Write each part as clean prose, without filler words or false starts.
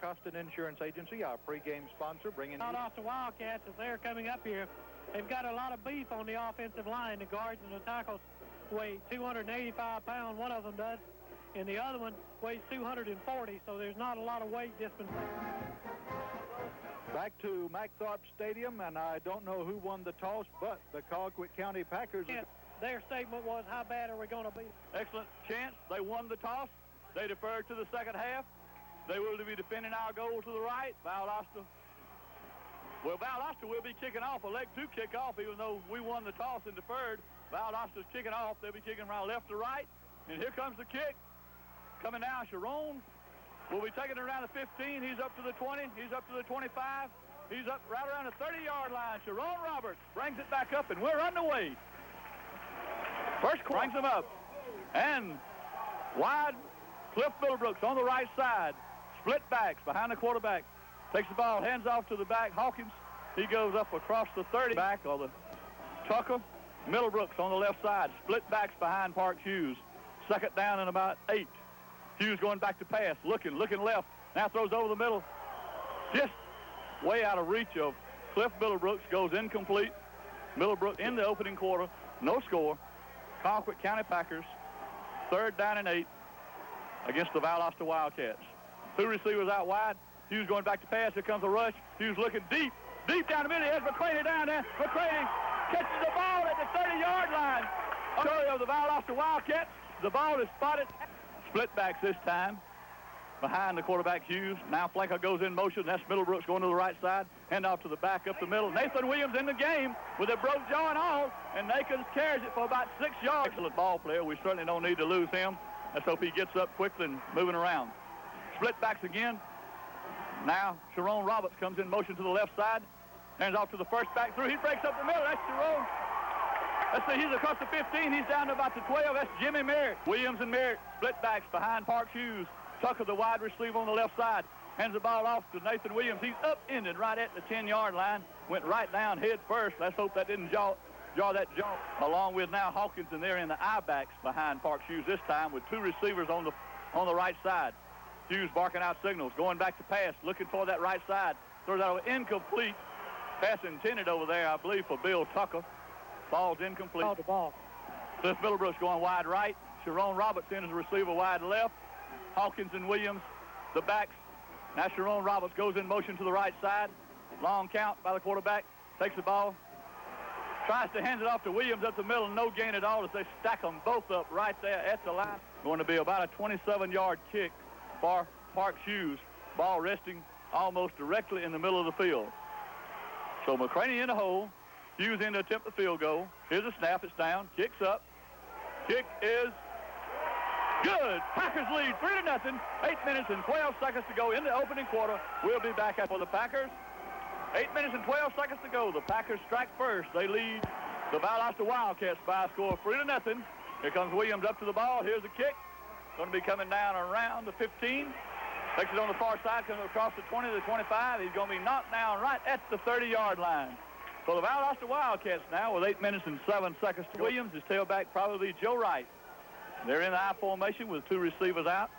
Costin Insurance Agency, our pregame sponsor, bringing you... Valdosta Wildcats, as they're coming up here, they've got a lot of beef on the offensive line. The guards and the tackles weigh 285 pounds, one of them does, and the other one weighs 240, so there's not a lot of weight difference. Back to MacTharp Stadium, and I don't know who won the toss, but the Colquitt County Packers... Their statement was, how bad are we going to be? Excellent chance. They won the toss. They deferred to the second half. They will be defending our goal to the right. Valdosta will be kicking off, a leg two kickoff, even though we won the toss and deferred. Valdosta's kicking off. They'll be kicking around left to right. And here comes the kick. Coming down, Sharon will be taking it around the 15. He's up to the 20. He's up to the 25. He's up right around the 30-yard line. Sharon Roberts brings it back up, and we're underway. First brings him up. And wide, Cliff Middlebrooks on the right side. Split backs behind the quarterback. Takes the ball, hands off to the back. Hawkins, he goes up across the 30. Back or the Tucker. Middlebrooks on the left side. Split backs behind Park Hughes. Second down and about 8. Hughes going back to pass. Looking left. Now throws over the middle. Just way out of reach of Cliff Middlebrooks. Goes incomplete. Middlebrooks in the opening quarter. No score. Colquitt County Packers. Third down and 8 against the Valdosta Wildcats. Two receivers out wide. Hughes going back to pass. Here comes a rush. Hughes looking deep down the middle. He has McCraney down there. McCraney catches the ball at the 30-yard line. Story of the Valdosta Wildcats. The ball is spotted. Split backs this time behind the quarterback Hughes. Now flanker goes in motion. That's Middlebrooks going to the right side. Hand off to the back up the middle. Nathan Williams in the game with a broke jaw and all. And Nakins carries it for about 6 yards. Excellent ball player. We certainly don't need to lose him. Let's hope he gets up quickly and moving around. Split backs again. Now Sharon Roberts comes in motion to the left side. Hands off to the first back through. He breaks up the middle. That's Sharon. Let's see, he's across the 15. He's down to about the 12. That's Jimmy Merritt. Williams and Merritt split backs behind Park Hughes. Tucker, the wide receiver on the left side, hands the ball off to Nathan Williams. He's upended right at the 10-yard line. Went right down head first. Let's hope that didn't jar that jump. Along with now Hawkins, and they're in the I-backs behind Park Hughes this time with two receivers on the right side. Hughes barking out signals, going back to pass, looking for that right side. Throws out an incomplete pass intended over there, I believe, for Bill Tucker. Ball's incomplete. The ball. Cliff Middlebrooks going wide right. Sharon Roberts in as a receiver wide left. Hawkins and Williams, the backs. Now Sharon Roberts goes in motion to the right side. Long count by the quarterback. Takes the ball. Tries to hand it off to Williams up the middle. No gain at all as they stack them both up right there at the line. Going to be about a 27-yard kick for Park Hughes. Ball resting almost directly in the middle of the field. So McCraney in the hole. Hughes in to attempt the field goal. Here's a snap. It's down. Kicks up. Kick is good. Packers lead 3-0. 8 minutes and 12 seconds to go in the opening quarter. We'll be back for the Packers. 8 minutes and 12 seconds to go. The Packers strike first. They lead the Valdosta Wildcats by a score of 3-0. Here comes Williams up to the ball. Here's the kick. Going to be coming down around the 15. Takes it on the far side, comes across the 20 to the 25. He's going to be knocked down right at the 30-yard line. So the Valdosta Wildcats now with 8 minutes and 7 seconds to Williams. His tailback probably Joe Wright. They're in the I formation with two receivers out.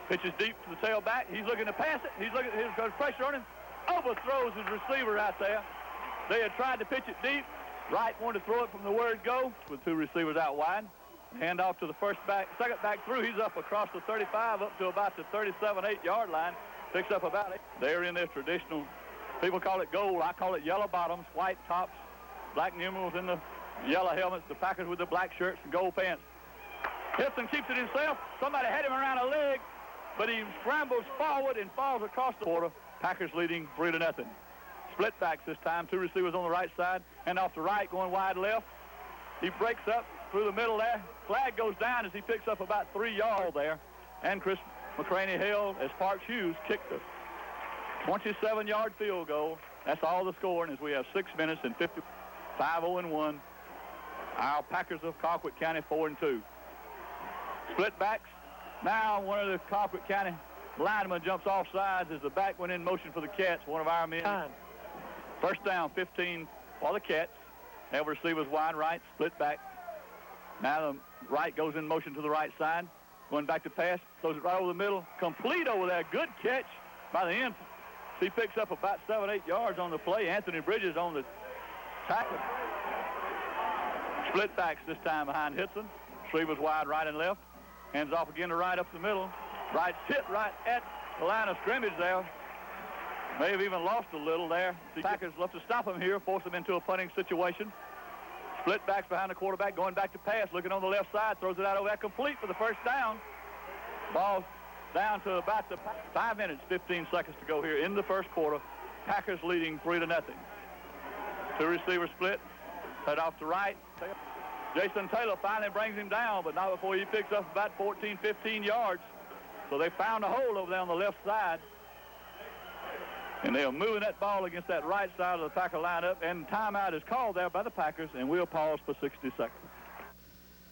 Pitches deep to the tailback. He's looking to pass it. He's looking. There's pressure on him. Overthrows his receiver out there. They had tried to pitch it deep. Wright wanted to throw it from the word go with two receivers out wide. Hand off to the second back through. He's up across the 35 up to about the 37-8-yard line. Picks up about 8. They're in their traditional, people call it gold. I call it yellow bottoms, white tops, black numerals in the yellow helmets. The Packers with the black shirts and gold pants. Hits and keeps it himself. Somebody had him around a leg, but he scrambles forward and falls across the quarter. Packers leading 3-0. Split backs this time. Two receivers on the right side. And off the right, going wide left. He breaks up through the middle there. Flag goes down as he picks up about 3 yards there. And Chris McCraney held as Park Hughes kicked a 27-yard field goal. That's all the scoring as we have 6 minutes and 5-0-1. Our Packers of Colquitt County 4-2. Split backs. Now one of the Colquitt County linemen jumps off sides as the back went in motion for the Cats. One of our men. Time. First down, 15 for the Cats. Have receivers wide right, split back. Now the right goes in motion to the right side. Going back to pass, throws it right over the middle. Complete over there. Good catch by the end. He picks up about 7 or 8 yards on the play. Anthony Bridges on the tackle. Split backs this time behind Hitson. Receivers wide right and left. Hands off again to right up the middle. Right hit right at the line of scrimmage there. May have even lost a little there. The Packers left to stop him here, force him into a punting situation. Split backs behind the quarterback, going back to pass, looking on the left side, throws it out over there, complete for the first down. Ball down to about the 5 minutes, 15 seconds to go here in the first quarter. Packers leading 3-0. Two receiver split, head off to right. Jason Taylor finally brings him down, but not before he picks up about 14, 15 yards. So they found a hole over there on the left side. And they are moving that ball against that right side of the Packer lineup, and timeout is called there by the Packers, and we'll pause for 60 seconds.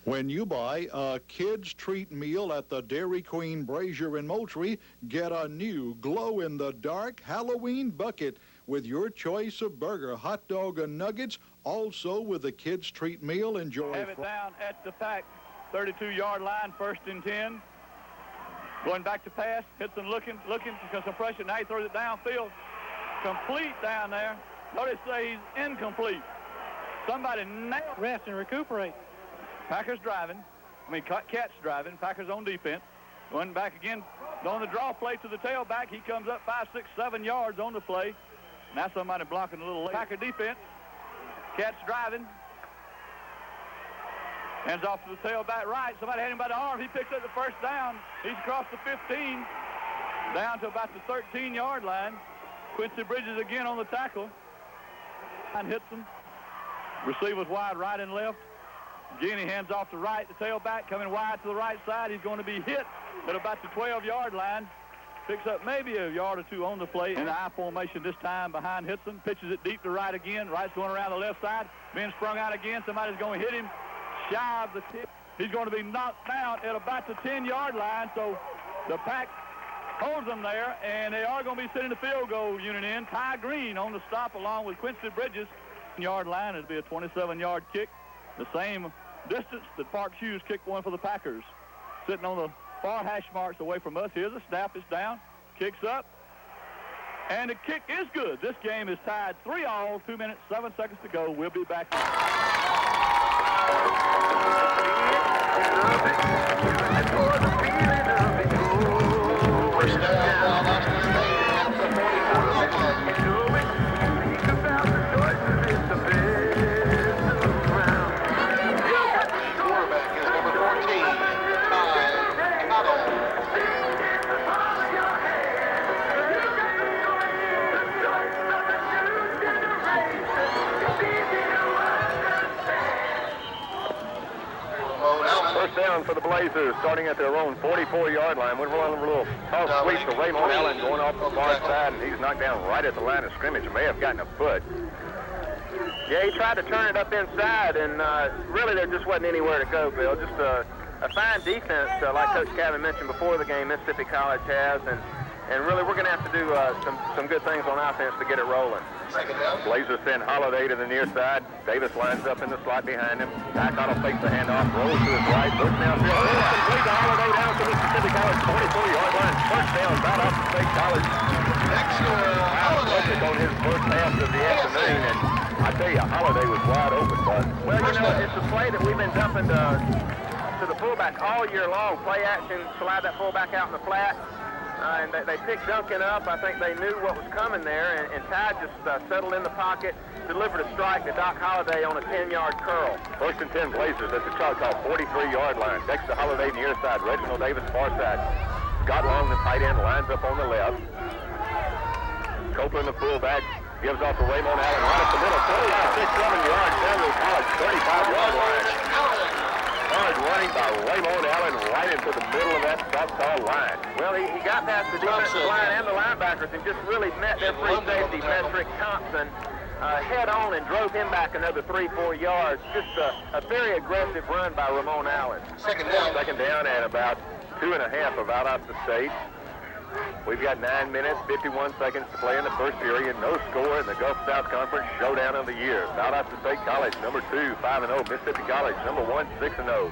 When you buy a kids' treat meal at the Dairy Queen Brazier in Moultrie, get a new glow-in-the-dark Halloween bucket with your choice of burger, hot dog, and nuggets. Also with the kids' treat meal, enjoy. Have it down at the Pack 32-yard line, 1st and 10. Going back to pass, Hitson looking because of pressure. Now he throws it downfield. Complete down there. Notice he's incomplete. Somebody nailed. Rest and recuperate. Packers driving. Cats driving. Packers on defense. Going back again on the draw play to the tailback. He comes up 5, 6, 7 yards on the play. Now somebody blocking a little late. Packer defense. Cats driving. Hands off to the tailback right. Somebody had him by the arm. He picks up the first down. He's across the 15, down to about the 13-yard line. Quincy Bridges again on the tackle. And hits him. Receivers wide right and left. Again, he hands off to right. The tailback coming wide to the right side. He's going to be hit at about the 12-yard line. Picks up maybe a yard or two on the play. In the I formation this time behind Hitson. Pitches it deep to right again. Right's going around the left side. Being sprung out again. Somebody's going to hit him shy of the tip. He's going to be knocked down at about the 10-yard line. So the Pack holds them there, and they are going to be sending the field goal unit in. Ty Green on the stop along with Quincy Bridges. 10-yard line. It'll be a 27-yard kick. The same distance that Park Hughes kicked one for the Packers. Sitting on the far hash marks away from us. Here's a snap. It's down. Kicks up. And the kick is good. This game is tied 3-all. 2 minutes, 7 seconds to go. We'll be back. First down, Valdosta State at the 44-yard line. Quarterback is number 14, First down for the Blazers, starting at their own 44-yard line. We're running a little toss sweep to Raymond Allen going off the far side, and he's knocked down right at the line of scrimmage. May have gotten a foot. Yeah, he tried to turn it up inside, and really there just wasn't anywhere to go, Bill. Just a fine defense, like Coach Cabin mentioned before the game, Mississippi College has, and really we're going to have to do some good things on offense to get it rolling. Blazers send Holiday to the near side. Davis lines up in the slot behind him. Tacottle fakes the handoff, rolls to his right, looks downfield. Complete to Holiday down to Mississippi College, 44-yard line. First down, Valdosta State College. Holiday on his first pass of the afternoon, and I tell you, Holiday was wide open, bud. Well, you know, it's a play that we've been dumping to the fullback all year long. Play action, slide that fullback out in the flat. And they picked Duncan up. I think they knew what was coming there, and Ty just settled in the pocket, delivered a strike to Doc Holliday on a 10-yard curl. First and 10 Blazers at the Choctaw 43-yard line. Dexter Holliday near side, Reginald Davis far side. Scott Long, the tight end, lines up on the left. Copeland, the fullback, gives off to Raymond Allen right up the middle. 6-7 yards down to the College 35-yard line. Hard running by Raymond Allen right into the middle of that Choctaw line. Well, he got past the defensive line and the linebackers and just really met their free safety, Patrick Thompson, head on and drove him back another 3-4 yards. Just a very aggressive run by Ramon Allen. Second down and about 2.5 of Valdosta State. We've got 9 minutes, 51 seconds to play in the first period. No score in the Gulf South Conference showdown of the year. Valdosta State College, number 2, 5-0. Mississippi College, number 1, 6-0.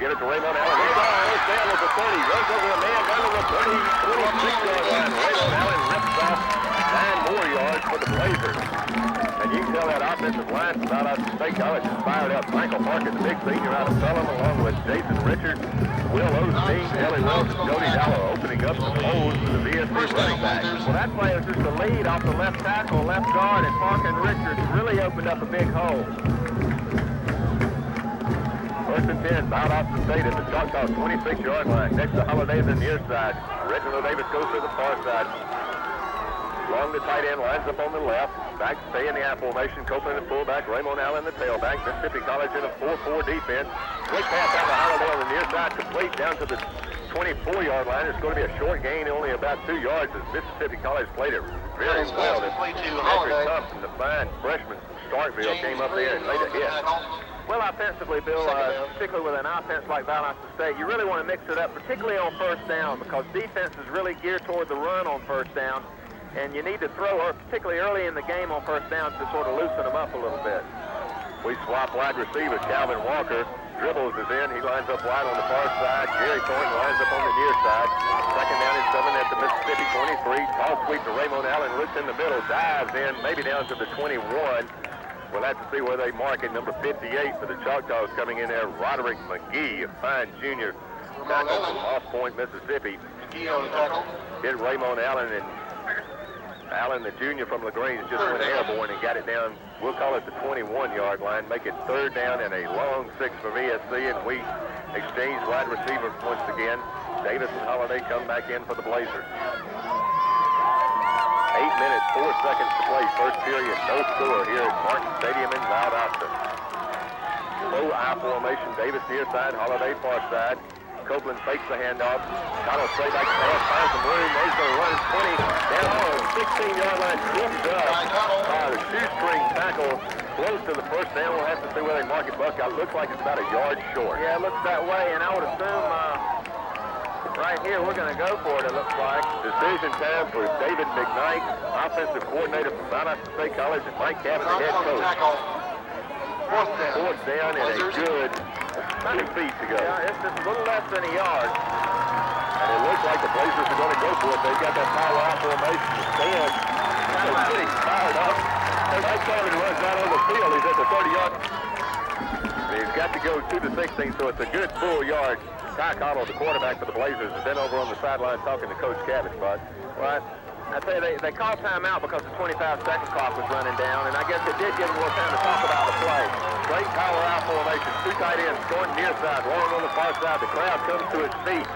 Give it to Raymond Allen. First down with the 30. Runs over a man down to the 30, 26-yard line. Raymond Allen rips off 9 more yards for the Blazers. And you can tell that offensive line from Valdosta State College is fired up. Michael Parker, the big senior out of Pelham, along with Jason Richards, Will Osteen, Ellie Wells, and Jody Dollar opening up some holes for the VSC running back. Well, that play was just a lead off the left tackle, left guard, and Parker and Richards really opened up a big hole. First and 10, Valdosta State at the Choctaws 26-yard line. Next to Holiday is the near side. Reginald Davis goes to the far side. Long the tight end, lines up on the left. Back stay in the I formation. Copeland the fullback. Raymond Allen the tailback. Mississippi College in a 4-4 defense. Quick pass out to Holiday on the near side. Complete down to the 24-yard line. It's going to be a short gain, only about 2 yards, as Mississippi College played it very well. Patrick Thompson, the fine freshman from Starkville, came up there and laid a hit. Well, offensively, Bill, particularly with an offense like Valdosta State, you really want to mix it up, particularly on first down, because defense is really geared toward the run on first down, and you need to throw, particularly early in the game on first down, to sort of loosen them up a little bit. We swap wide receivers. Calvin Walker dribbles is in. He lines up wide on the far side. Jerry Thornton lines up on the near side. Second down and 7 at the Mississippi 23. Tall sweep to Raymond Allen. Looks in the middle. Dives in, maybe down to the 21. We'll have to see where they mark it. Number 58 for the Choctaws coming in there. Roderick McGee, a fine junior tackle from Off Point, Mississippi. Hit Raymond Allen, and Allen, the junior from LaGrange, just went airborne and got it down. We'll call it the 21-yard line. Make it third down and a long 6 for VSC, and we exchange wide receivers once again. Davis and Holiday come back in for the Blazers. 8 minutes, 4 seconds to play. First period, no score here at Martin Stadium in Valdosta. Low I formation, Davis near side, Holiday far side. Copeland fakes the handoff. Connell straight back to pass, finds some room. He's going to run 20 down on the 16-yard line. Tripped up. The shoestring tackle close to the first down. We'll have to see where they mark it, Buck. It looks like it's about a yard short. Yeah, it looks that way, and I would assume right here we're going to go for it, it looks like. Decision time for David McKnight, offensive coordinator from Valdosta State College, and Mike Cabot, the head coach. Fourth down and a good 2 feet to go. Yeah, it's just a little less than a yard. And it looks like the Blazers are going to go for it. They've got that power out formation to stand. They're getting fired up. Mike Cabot runs out on the field. He's at the 30-yard. He's got to go to the 16, so it's a good full yard. Ty Cottle, the quarterback for the Blazers, has been over on the sideline talking to Coach Cabot, Bud. Well, I tell you, they called timeout because the 25-second clock was running down, and I guess it did give them a little time to talk about the play. Great power out formation, 2 tight ends, going near side, long on the far side. The crowd comes to his feet.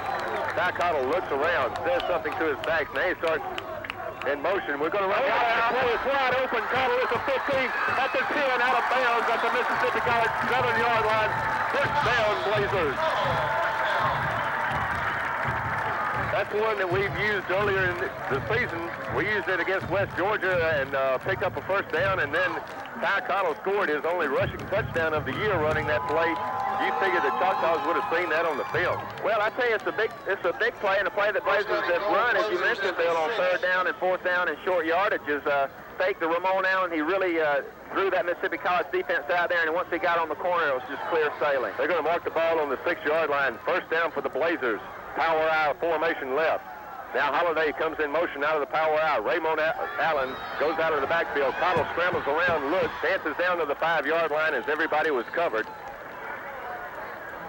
Ty Cottle looks around, says something to his back. Now he starts in motion. We're going to run out. It's wide open. Cottle is a 15 at the 10, out of bounds at the Mississippi College 7-yard line. First down, Blazers. That's one that we've used earlier in the season. We used it against West Georgia and picked up a first down, and then Ty Cottle scored his only rushing touchdown of the year running that play. You figured the Choctaws would have seen that on the film. Well, I tell you, it's a big play, and a play that Blazers have run, as you mentioned, Bill, on third down and fourth down and short yardages. Fake to Ramon Allen. He really threw that Mississippi College defense out there, and once he got on the corner, it was just clear sailing. They're going to mark the ball on the 6-yard line. First down for the Blazers. Power out formation left. Now Holiday comes in motion out of the power out. Raymond Allen goes out of the backfield. Cottle scrambles around, looks, dances down to the 5-yard line as everybody was covered.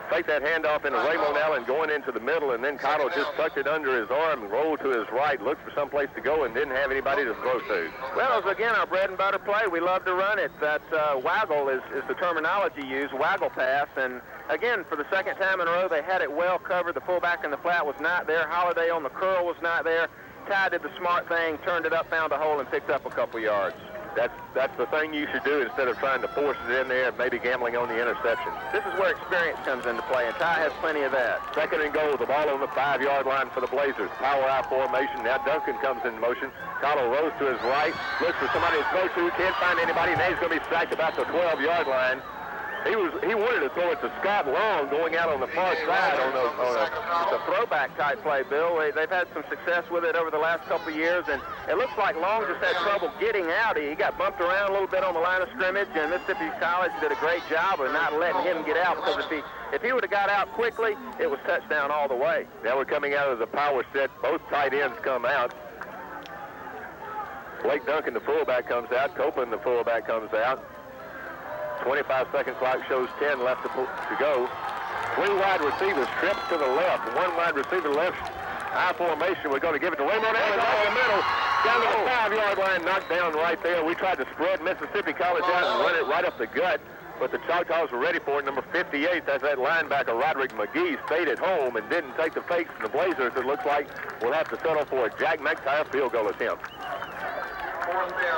Fake that handoff into Raymond Allen going into the middle, and then Cottle just tucked it under his arm and rolled to his right, looked for someplace to go, and didn't have anybody to throw to. Well, it was, again, our bread and butter play. We love to run it. That waggle is the terminology used, waggle pass, and again, for the second time in a row, they had it well covered. The fullback in the flat was not there. Holiday on the curl was not there. Ty did the smart thing, turned it up, found a hole, and picked up a couple yards. That's the thing you should do instead of trying to force it in there and maybe gambling on the interception. This is where experience comes into play, and Ty has plenty of that. Second and goal, the ball on the 5-yard line for the Blazers. Power out formation. Now Duncan comes in motion. Cottle rolls to his right, looks for somebody to throw to, can't find anybody. Now he's going to be sacked about the 12-yard line. He wanted to throw it to Scott Long going out on the far side on a throwback type play, Bill. They've had some success with it over the last couple of years, and it looks like Long just had trouble getting out. He got bumped around a little bit on the line of scrimmage, and Mississippi College did a great job of not letting him get out, because if he would have got out quickly, it was touchdown all the way. Now we're coming out of the power set. Both tight ends come out. Blake Duncan, the fullback, comes out. Copeland, the fullback, comes out. 25-second clock shows 10 left to go. 3 wide receivers, trips to the left. 1 wide receiver left. High formation. We're going to give it to Raymond Allen down the middle. Down to the 5-yard line, knocked down right there. We tried to spread Mississippi College out and run it right up the gut, but the Choctaws were ready for it. Number 58, that's that linebacker, Roderick McGee, stayed at home and didn't take the fakes. And the Blazers, it looks like, will have to settle for a Jack McTire field goal attempt.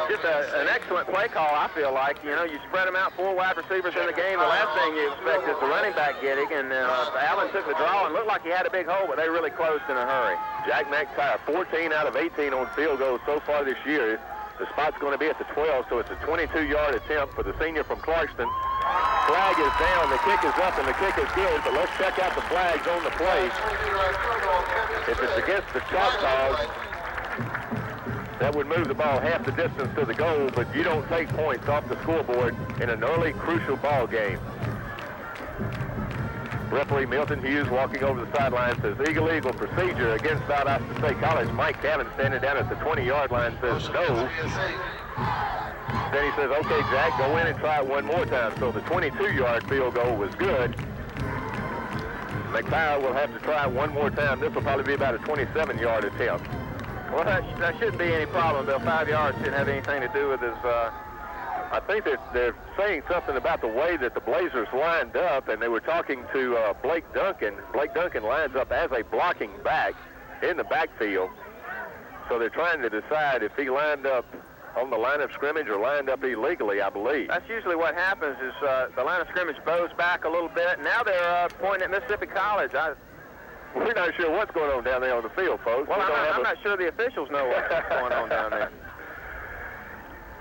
Just an excellent play call, I feel like. You know, you spread them out, 4 wide receivers in the game. The last thing you expect is the running back getting, and Allen took the draw and looked like he had a big hole, but they really closed in a hurry. Jack McTire, 14 out of 18 on field goals so far this year. The spot's going to be at the 12, so it's a 22-yard attempt for the senior from Clarkston. Flag is down, the kick is up, and the kick is good, but let's check out the flags on the play. If it's against the Choctaws, that would move the ball half the distance to the goal, but you don't take points off the scoreboard in an early, crucial ball game. Referee Milton Hughes walking over the sideline says illegal procedure against Valdosta State College. Mike Cavan standing down at the 20-yard line says no. Then he says, okay, Jack, go in and try it one more time. So the 22-yard field goal was good. McTire will have to try it one more time. This will probably be about a 27-yard attempt. Well, that shouldn't be any problem, Bill. 5 yards shouldn't have anything to do with his... I think they're saying something about the way that the Blazers lined up, and they were talking to Blake Duncan. Blake Duncan lines up as a blocking back in the backfield. So they're trying to decide if he lined up on the line of scrimmage or lined up illegally, I believe. That's usually what happens is the line of scrimmage bows back a little bit. Now they're pointing at Mississippi College. We're not sure what's going on down there on the field, folks. Well, I'm not sure the officials know what's going on down there.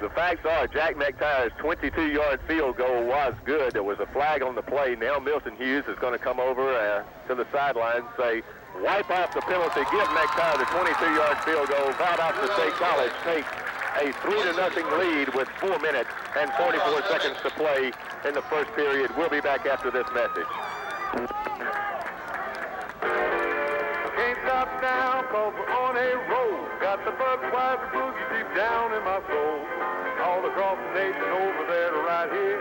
The facts are Jack McTire's 22-yard field goal was good. There was a flag on the play. Now Milton Hughes is going to come over to the sideline and say, wipe off the penalty, give McTire the 22-yard field goal. Valdosta State College takes a 3-0 lead with 4 minutes and 44 seconds to play in the first period. We'll be back after this message. Can't stop now, cause we're on a roll. Got the Budweiser boogie deep down in my soul. All across the nation over there to right here.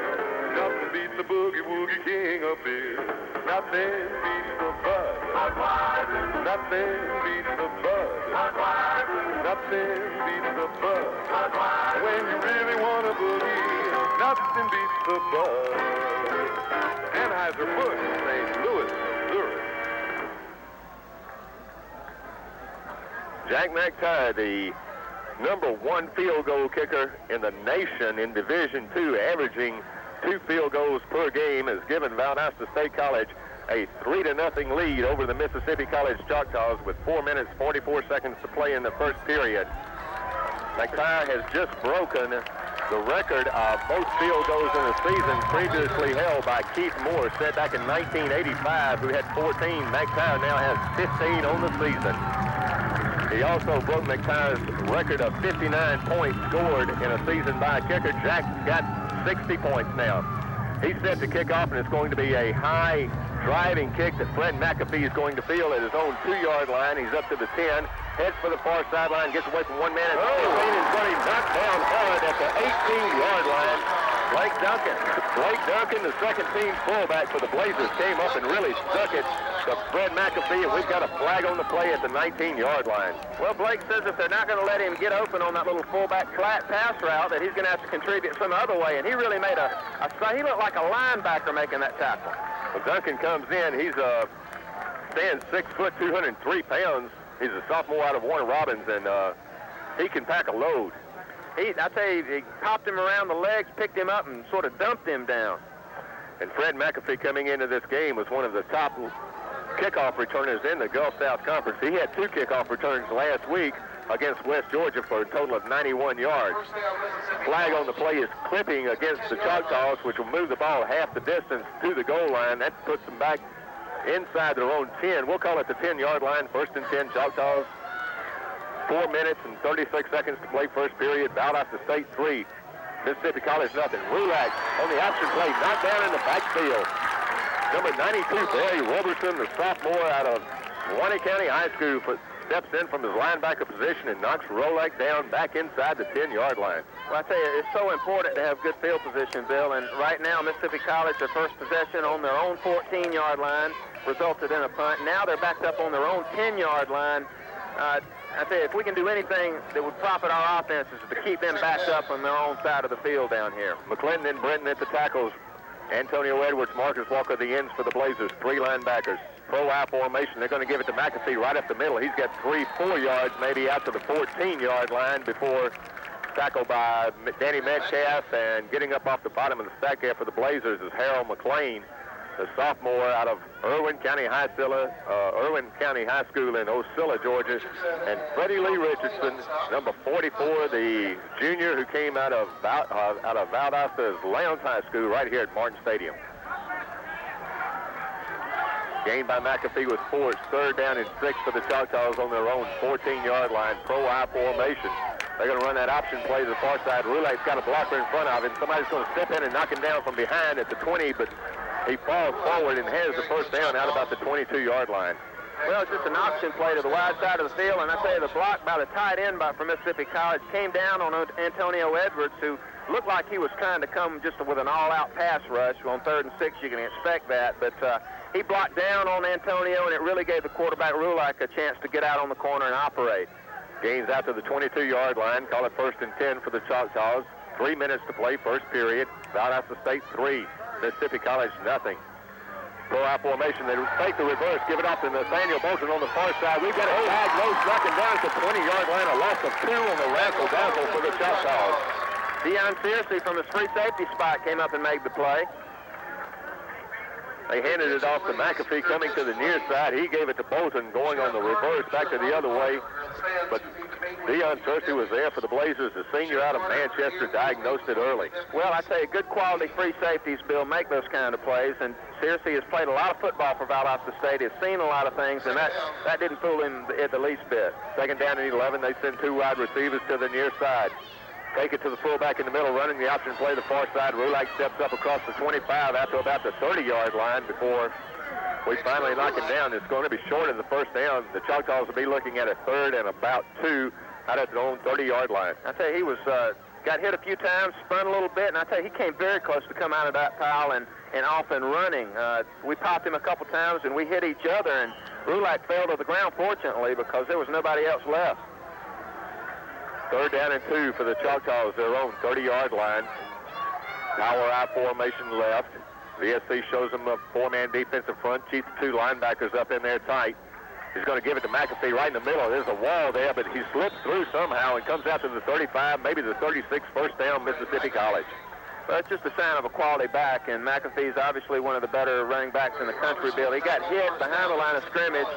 Nothing beats the boogie-woogie king of beer. Nothing beats the Bud. Budweiser. Nothing beats the Bud. Budweiser. Nothing beats the Bud. Budweiser. When you really want a boogie, nothing beats the Bud. Anheuser-Busch, St. Louis, Missouri. Jack McTire, the #1 field goal kicker in the nation in Division II, averaging 2 field goals per game, has given Valdosta State College a 3-0 lead over the Mississippi College Choctaws with 4 minutes, 44 seconds to play in the first period. McTire has just broken the record of most field goals in the season previously held by Keith Moore, set back in 1985, who had 14. McTire now has 15 on the season. He also broke McTire's record of 59 points scored in a season by a kicker. Jack's got 60 points now. He's set to kick off, and it's going to be a high driving kick that Fred McAfee is going to field at his own 2-yard line. He's up to the 10, heads for the far sideline, gets away from one man, and is going knocked down hard at the 18-yard line. Blake Duncan, the second-team fullback for the Blazers, came up and really stuck it to Fred McAfee, and we've got a flag on the play at the 19-yard line. Well, Blake says if they're not going to let him get open on that little fullback pass route, that he's going to have to contribute some other way, and he really made he looked like a linebacker making that tackle. Well, Duncan comes in. He's stands 6 foot, 203 pounds. He's a sophomore out of Warner Robins, and he can pack a load. I tell you, he popped him around the legs, picked him up, and sort of dumped him down. And Fred McAfee coming into this game was one of the top kickoff returners in the Gulf South Conference. He had 2 kickoff returns last week. against West Georgia for a total of 91 yards. Flag on the play is clipping against the Choctaws, which will move the ball half the distance to the goal line. That puts them back inside their own 10. We'll call it the 10-yard line, 1st and 10 Choctaws. 4 minutes and 36 seconds to play first period. Valdosta State 3, Mississippi College nothing. Rulak on the option play, knocked down in the backfield. Number 92, Barry Roberson, the sophomore out of Suwannee County High School, steps in from his linebacker position and knocks Rulak down back inside the 10-yard line. Well, I tell you, it's so important to have good field position, Bill, and right now Mississippi College, their first possession on their own 14-yard line, resulted in a punt. Now they're backed up on their own 10-yard line. I tell you, if we can do anything that would profit our offenses, is to keep them backed up on their own side of the field down here. McClendon and Brenton at the tackles. Antonio Edwards, Marcus Walker, the ends for the Blazers. 3 linebackers. Pro-I formation. They're going to give it to McAfee right up the middle. He's got 3-4 yards, maybe out to the 14-yard line before tackled by Danny Metcalf, and getting up off the bottom of the stack there for the Blazers is Harold McLean, the sophomore out of Irwin County High School in Ocilla, Georgia, and Freddie Lee Richardson, number 44, the junior who came out of Valdosta's Lowndes High School right here at Martin Stadium. Gained by McAfee with 4. It's 3rd down and 6 for the Choctaws on their own 14-yard line. Pro-I formation. They're going to run that option play to the far side. Roulak's got a blocker in front of him. Somebody's going to step in and knock him down from behind at the 20, but he falls forward and has the first down out about the 22-yard line. Well, it's just an option play to the wide side of the field, and I tell you, the block by the tight end from Mississippi College came down on Antonio Edwards, who looked like he was trying to come just with an all-out pass rush. On 3rd and 6, you can expect that, but he blocked down on Antonio, and it really gave the quarterback Rulak a chance to get out on the corner and operate. Gains out to the 22-yard line. Call it 1st and 10 for the Choctaws. 3 minutes to play, first period. Valdosta State 3, Mississippi College nothing. Pro-I formation. They take the reverse, give it off to Nathaniel Bolton on the far side. We've got a tag, no knocking down at the 20-yard line. A loss of 2 on the razzle-dazzle for the Choctaws. Deion Searcy from his free safety spot came up and made the play. They handed it off to McAfee coming to the near side. He gave it to Bolton going on the reverse back to the other way. But Deion Searcy was there for the Blazers. The senior out of Manchester diagnosed it early. Well, I tell you, good quality free safeties, Bill, make those kind of plays. And Searcy has played a lot of football for Valdosta State. He's seen a lot of things, and that didn't fool him at the least bit. 2nd down and 11. They send 2 wide receivers to the near side. Take it to the fullback in the middle, running the option play the far side. Rulak steps up across the 25 out to about the 30-yard line before we finally knock him down. It's going to be short of the first down. The Choctaws will be looking at a 3rd and about 2 out at their own 30-yard line. I tell you, he was got hit a few times, spun a little bit, and I tell you, he came very close to come out of that pile and off and running. We popped him a couple times, and we hit each other, and Rulak fell to the ground, fortunately, because there was nobody else left. 3rd down and 2 for the Choctaws, their own 30-yard line. Power I formation left. VSC shows them a 4-man defensive front. Keeps 2 linebackers up in there tight. He's going to give it to McAfee right in the middle. There's a wall there, but he slips through somehow and comes out to the 35, maybe the 36, first down, Mississippi College. Well, it's just a sign of a quality back, and McAfee's obviously one of the better running backs in the country, Bill. He got hit behind the line of scrimmage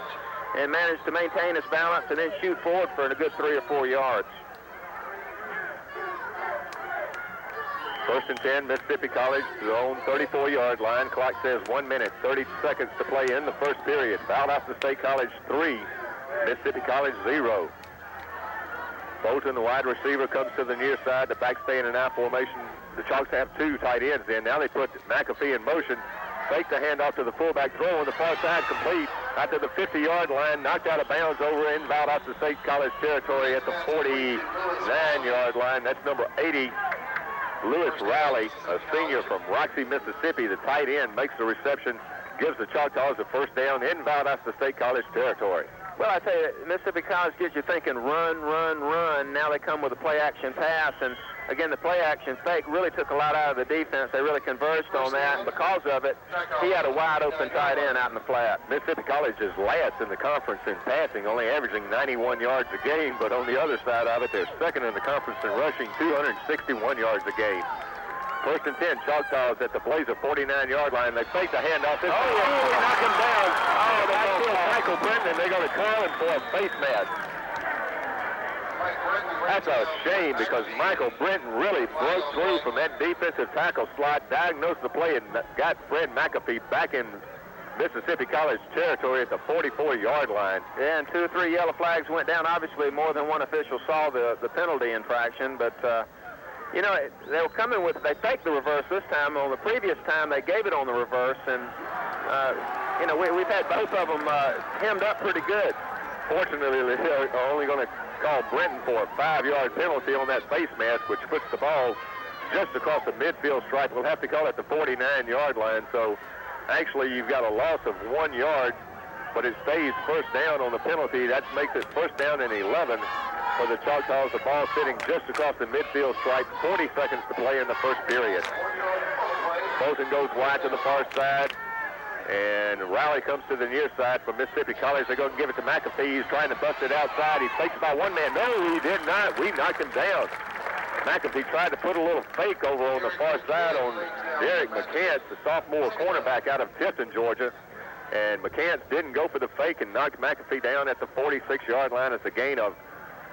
and managed to maintain his balance and then shoot forward for a good 3 or 4 yards. 1st and 10, Mississippi College to their own 34-yard line. Clock says 1 minute, 30 seconds to play in the first period. Valdosta State College 3, Mississippi College 0. Bolton, the wide receiver, comes to the near side. The back stay in an I formation. The Chalks have 2 tight ends in. Now they put McAfee in motion. Fake the handoff to the fullback. Throw on the far side, complete. Out to the 50-yard line. Knocked out of bounds over in Valdosta State College territory at the 49-yard line. That's number 80. Lewis Riley, a senior from Roxy, Mississippi, the tight end, makes the reception, gives the Choctaws a first down in Valdosta State College territory. Well, I tell you, Mississippi College gets you thinking run, run, run. Now they come with a play-action pass, and again, the play-action fake really took a lot out of the defense. They really converged on that, and because of it, he had a wide-open tight end out in the flat. Mississippi College is last in the conference in passing, only averaging 91 yards a game, but on the other side of it, they're second in the conference in rushing, 261 yards a game. 1st and 10, Choctaws at the Blazer 49-yard line. They fake the handoff. Knock him down. Oh, they still tackle Brenton. They're going to call him for a face mask. That's a shame because Michael Brenton really broke through from that defensive tackle slot, diagnosed the play, and got Fred McAfee back in Mississippi College territory at the 44-yard line. Yeah, and 2 or 3 yellow flags went down. Obviously, more than one official saw the penalty infraction, but, you know, they were coming with, they faked the reverse this time. On the previous time, they gave it on the reverse, and, you know, we've had both of them hemmed up pretty good. Fortunately, they're only going to call Brenton for a 5-yard penalty on that face mask, which puts the ball just across the midfield stripe. We'll have to call it the 49-yard line, so actually, you've got a loss of 1 yard, but it stays first down on the penalty. That makes it first down and 11 for the Choctaws. The ball sitting just across the midfield stripe. 40 seconds to play in the first period. Bolton goes wide to the far side, and Riley comes to the near side from Mississippi College. They go and give it to McAfee. He's trying to bust it outside. He fakes by one man. No, he did not. We knocked him down. McAfee tried to put a little fake over on the far side on Derek McCants, the sophomore cornerback out of Tifton, Georgia. And McCants didn't go for the fake and knocked McAfee down at the 46-yard line. It's a gain of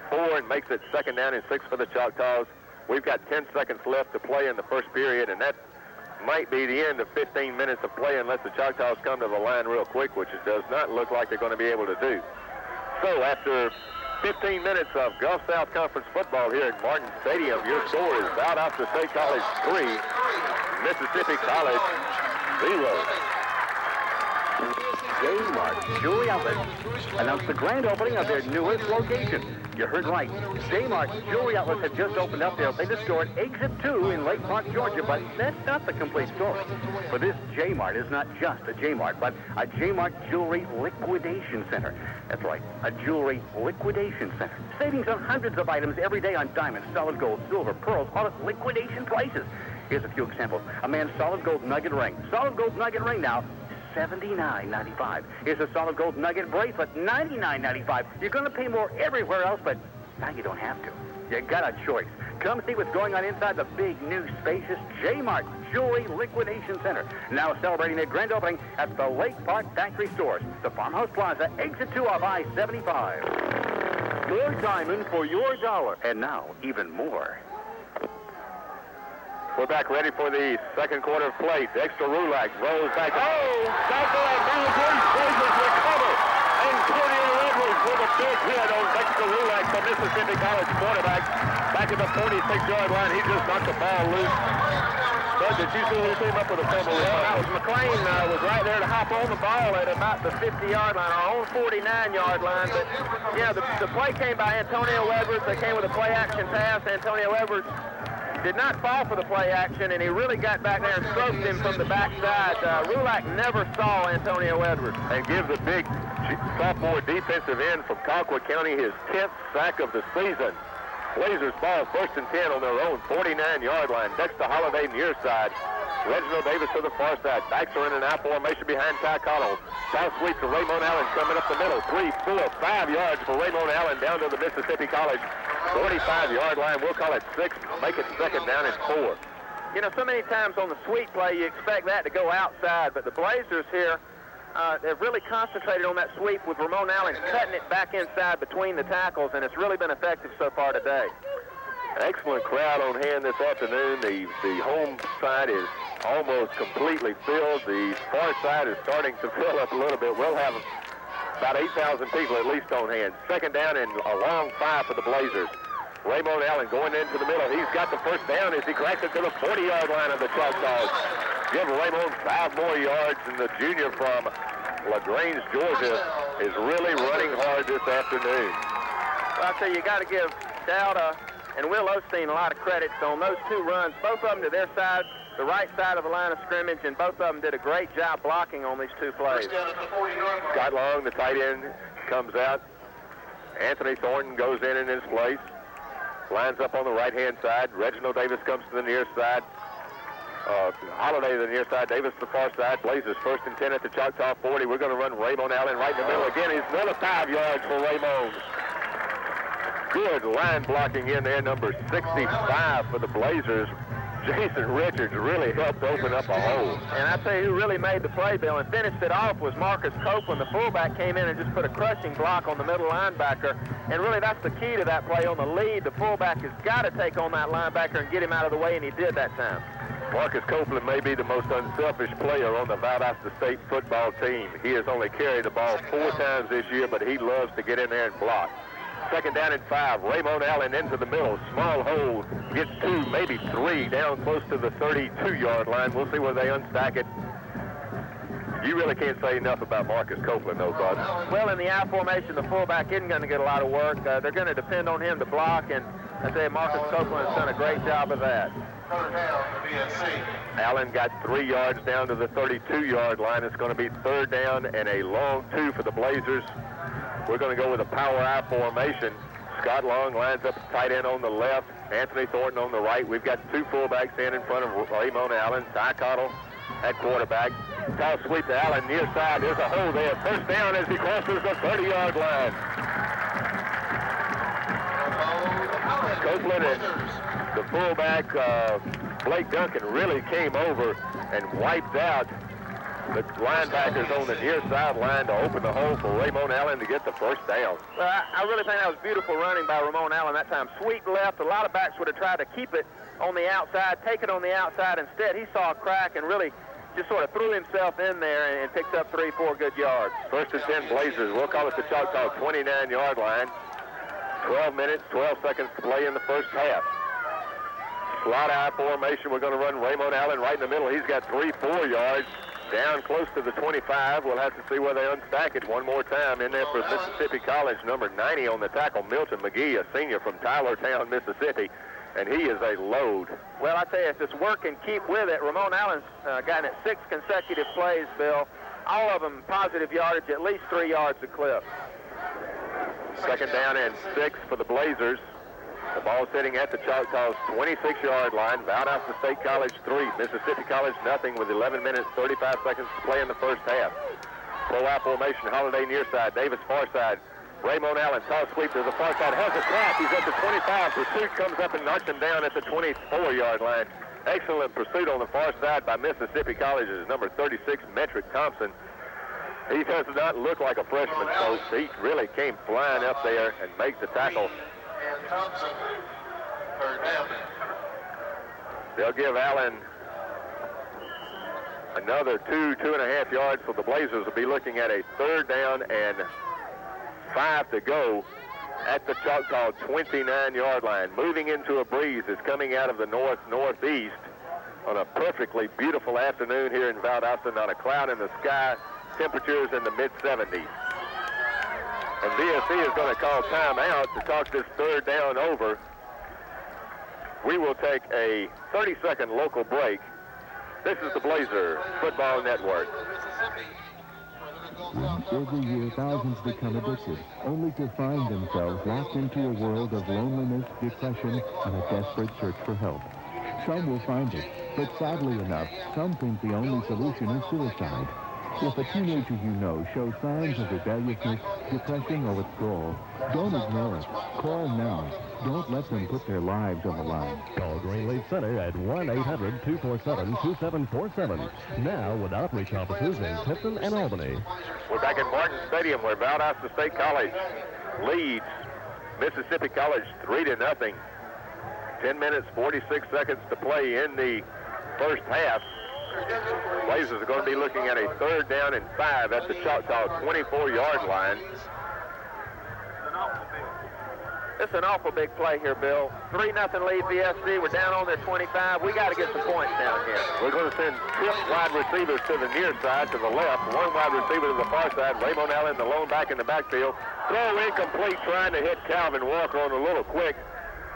4 and makes it second down and 6 for the Choctaws. We've got 10 seconds left to play in the first period, and that might be the end of 15 minutes of play unless the Choctaws come to the line real quick, which it does not look like they're going to be able to do. So after 15 minutes of Gulf South Conference football here at Martin Stadium, your score is Valdosta State College 3, Mississippi College 0. J-Mart Jewelry Outlet announced the grand opening of their newest location. You heard right. J-Mart Jewelry Outlet had just opened up their latest store at Exit 2 in Lake Park, Georgia, but that's not the complete story. For this J-Mart is not just a J-Mart, but a J-Mart Jewelry Liquidation Center. That's right, a jewelry liquidation center. Savings on hundreds of items every day on diamonds, solid gold, silver, pearls, all at liquidation prices. Here's a few examples. A man's solid gold nugget ring. Solid gold nugget ring now, $79.95. Here's a solid gold nugget bracelet, $99.95. You're going to pay more everywhere else, but now you don't have to. You got a choice. Come see what's going on inside the big, new, spacious J-Mart Jewelry Liquidation Center. Now celebrating their grand opening at the Lake Park Factory Stores, the Farmhouse Plaza, Exit 2 off I-75. More diamond for your dollar. And now, even more. We're back ready for the second quarter of play. Dexter Rulak rolls back. Oh, tackle and Blazers recover. Antonio Edwards with a big hit on Dexter Rulak, the Mississippi College quarterback. Back at the 46-yard line, he just knocked the ball loose. Doug, did you see who came up with a fumble? Well, that was McLean was right there to hop on the ball at about the 50-yard line, our own 49-yard line. But, yeah, the play came by Antonio Edwards. They came with a play-action pass. Antonio Edwards did not fall for the play action, and he really got back there and stroked him from the backside. Rulak never saw Antonio Edwards. And gives a big sophomore defensive end from Colquitt County his 10th sack of the season. Blazers ball first and 10 on their own 49-yard line. Next to Holiday near side. Reginald Davis to the far side. Backs are in an I formation behind Ty Connell. Toss sweep to Raymond Allen coming up the middle. 3, 4, 5 yards for Raymond Allen down to the Mississippi College 45-yard line. We'll call it 6. Make it second down and 4. You know, so many times on the sweep play, you expect that to go outside, but the Blazers here have really concentrated on that sweep with Ramon Allen cutting it back inside between the tackles, and it's really been effective so far today. Excellent crowd on hand this afternoon. The home side is almost completely filled. The far side is starting to fill up a little bit. We'll have about 8,000 people at least on hand. Second down and a long 5 for the Blazers. Raymond Allen going into the middle. He's got the first down as he cracks it to the 40-yard line of the Choctaws. Give Raymond 5 more yards, and the junior from LaGrange, Georgia, is really running hard this afternoon. Well, I tell you, you got to give Dowda and Will Osteen a lot of credit on those 2 runs. Both of them to their side, the right side of the line of scrimmage, and both of them did a great job blocking on these 2 plays. Scott Long, the tight end, comes out. Anthony Thornton goes in his place. Lines up on the right-hand side. Reginald Davis comes to the near side. Holiday to the near side. Davis to the far side. Blazers first and 10 at the Choctaw 40. We're going to run Raymond Allen right in the middle again. He's another 5 yards for Raymond. Good line blocking in there, number 65 for the Blazers. Jason Richards really helped open up a hole. And I tell you who really made the play, Bill, and finished it off was Marcus Copeland. The fullback came in and just put a crushing block on the middle linebacker. And really, that's the key to that play on the lead. The fullback has got to take on that linebacker and get him out of the way, and he did that time. Marcus Copeland may be the most unselfish player on the Valdosta State football team. He has only carried the ball 4 times this year, but he loves to get in there and block. Second down and 5. Raymond Allen into the middle. Small hole. Gets 2, maybe 3, down close to the 32-yard line. We'll see where they unstack it. You really can't say enough about Marcus Copeland, though, Bud. Well, in the I formation, the fullback isn't going to get a lot of work. They're going to depend on him to block, and I tell you, Marcus Copeland has done a great job of that. Third down, the VSC. Allen got 3 yards down to the 32-yard line. It's going to be third down and a long 2 for the Blazers. We're going to go with a power I formation. Scott Long lines up tight end on the left. Anthony Thornton on the right. We've got 2 fullbacks in front of Raymond Allen. Ty Cottle at quarterback. Toss sweep to Allen near side. There's a hole there. First down as he crosses the 30-yard line. Copeland and the fullback, Blake Duncan, really came over and wiped out the linebackers on the near sideline to open the hole for Raymond Allen to get the first down. Well, I really think that was beautiful running by Raymond Allen that time. Sweep left. A lot of backs would have tried to keep it on the outside, take it on the outside. Instead, he saw a crack and really just sort of threw himself in there and picked up 3-4 good yards. First and 10 Blazers. We'll call it the Choctaw 29-yard line. 12 minutes, 12 seconds to play in the first half. Slot I formation. We're going to run Raymond Allen right in the middle. He's got 3-4 yards. Down close to the 25. We'll have to see where they unstack it one more time. In there for Mississippi College, number 90 on the tackle, Milton McGee, a senior from Tylertown, Mississippi. And he is a load. Well, I tell you, if it's work and keep with it, Raymond Allen's gotten it 6 consecutive plays, Bill. All of them positive yardage, at least 3 yards a clip. Second down and 6 for the Blazers. The ball sitting at the Choctaws 26-yard line. Valdosta State College 3, Mississippi College nothing with 11 minutes, 35 seconds to play in the first half. Full out formation, Holiday near side, Davis far side. Raymond Allen, toss sweep to the far side, has a crack. He's at the 25. Pursuit comes up and knocks him down at the 24-yard line. Excellent pursuit on the far side by Mississippi College's number 36, Metric Thompson. He does not look like a freshman, folks. He really came flying up there and makes the tackle. And Thompson, third down. They'll give Allen another 2.5 yards, so the Blazers will be looking at a third down and 5 to go at the Choctaw 29-yard line. Moving into a breeze is coming out of the north-northeast on a perfectly beautiful afternoon here in Valdosta. Not a cloud in the sky. Temperatures in the mid-70s. And VSC is going to call timeout to talk this third down over. We will take a 30-second local break. This is the Blazer Football Network. Every year, thousands become addicted, only to find themselves locked into a world of loneliness, depression, and a desperate search for help. Some will find it, but sadly enough, some think the only solution is suicide. If a teenager you know shows signs of rebelliousness, depression, or withdrawal, don't ignore it. Call now. Don't let them put their lives on the line. Call Greenleaf Center at 1-800-247-2747. Now with outreach offices in Tipton and Albany. We're back at Martin Stadium where Valdosta State College leads Mississippi College 3-0. 10 minutes, 46 seconds to play in the first half. Blazers are going to be looking at a third down and 5 at the Choctaw 24-yard line. It's an awful big play here, Bill. 3-0 lead VSC. We're down on their 25. We got to get some points down here. We're going to send 6 wide receivers to the near side, to the left. 1 wide receiver to the far side. Raymond Allen, the lone back in the backfield. Throw incomplete, trying to hit Calvin Walker on a little quick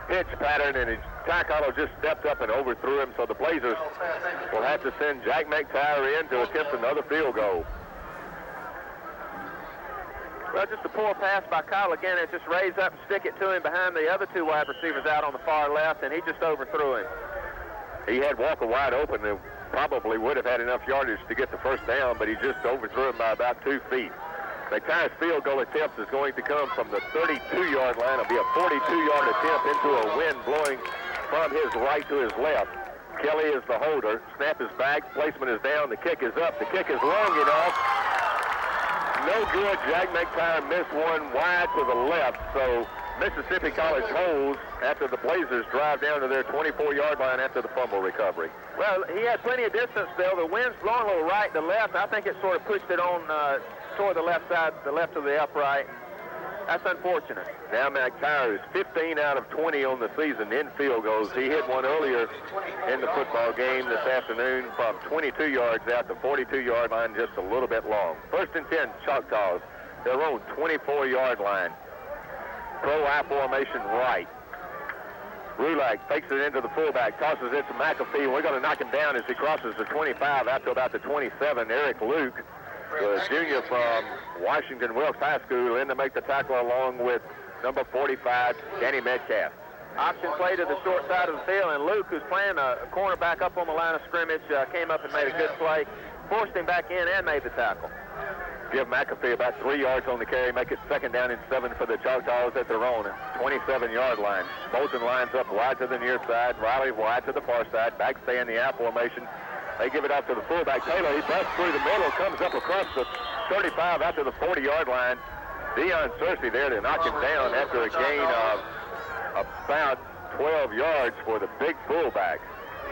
pitch pattern, and Ty Cottle just stepped up and overthrew him, so the Blazers will have to send Jack McTire in to attempt another field goal. Well, just a poor pass by Cottle again. It just raised up and stick it to him behind the other 2 wide receivers out on the far left, and he just overthrew him. He had Walker wide open and probably would have had enough yardage to get the first down, but he just overthrew him by about 2 feet. McTire's field goal attempt is going to come from the 32-yard line. It'll be a 42-yard attempt into a wind blowing from his right to his left. Kelly is the holder. Snap is back. Placement is down. The kick is up. The kick is long enough. No good. Jack McTire missed one wide to the left. So Mississippi College holds after the Blazers drive down to their 24-yard line after the fumble recovery. Well, he had plenty of distance, Bill. The wind's blowing a little right to left. I think it sort of pushed it on toward the left side, the left of the upright. That's unfortunate. Now McTire is 15 out of 20 on the season in field goals. He hit one earlier in the football game this afternoon from 22 yards out to 42-yard line, just a little bit long. 1st and 10, Choctaws. Their own 24-yard line. Pro I formation right. Rulak takes it into the fullback, tosses it to McAfee. We're going to knock him down as he crosses the 25 out to about the 27. Eric Luke, the junior from Washington Wilkes High School, in to make the tackle along with number 45, Danny Metcalf. Option play to the short side of the field, and Luke, who's playing a cornerback up on the line of scrimmage, came up and made a good play, forced him back in and made the tackle. Give McAfee about 3 yards on the carry, make it 2nd down and 7 for the Choctaws at their own 27-yard line. Bolton lines up wide to the near side, Riley wide to the far side, back stay in the I formation. They give it out to the fullback, Taylor. He busts through the middle, comes up across the 35 out to the 40-yard line. Deion Searcy there to knock him down after a gain of about 12 yards for the big fullback.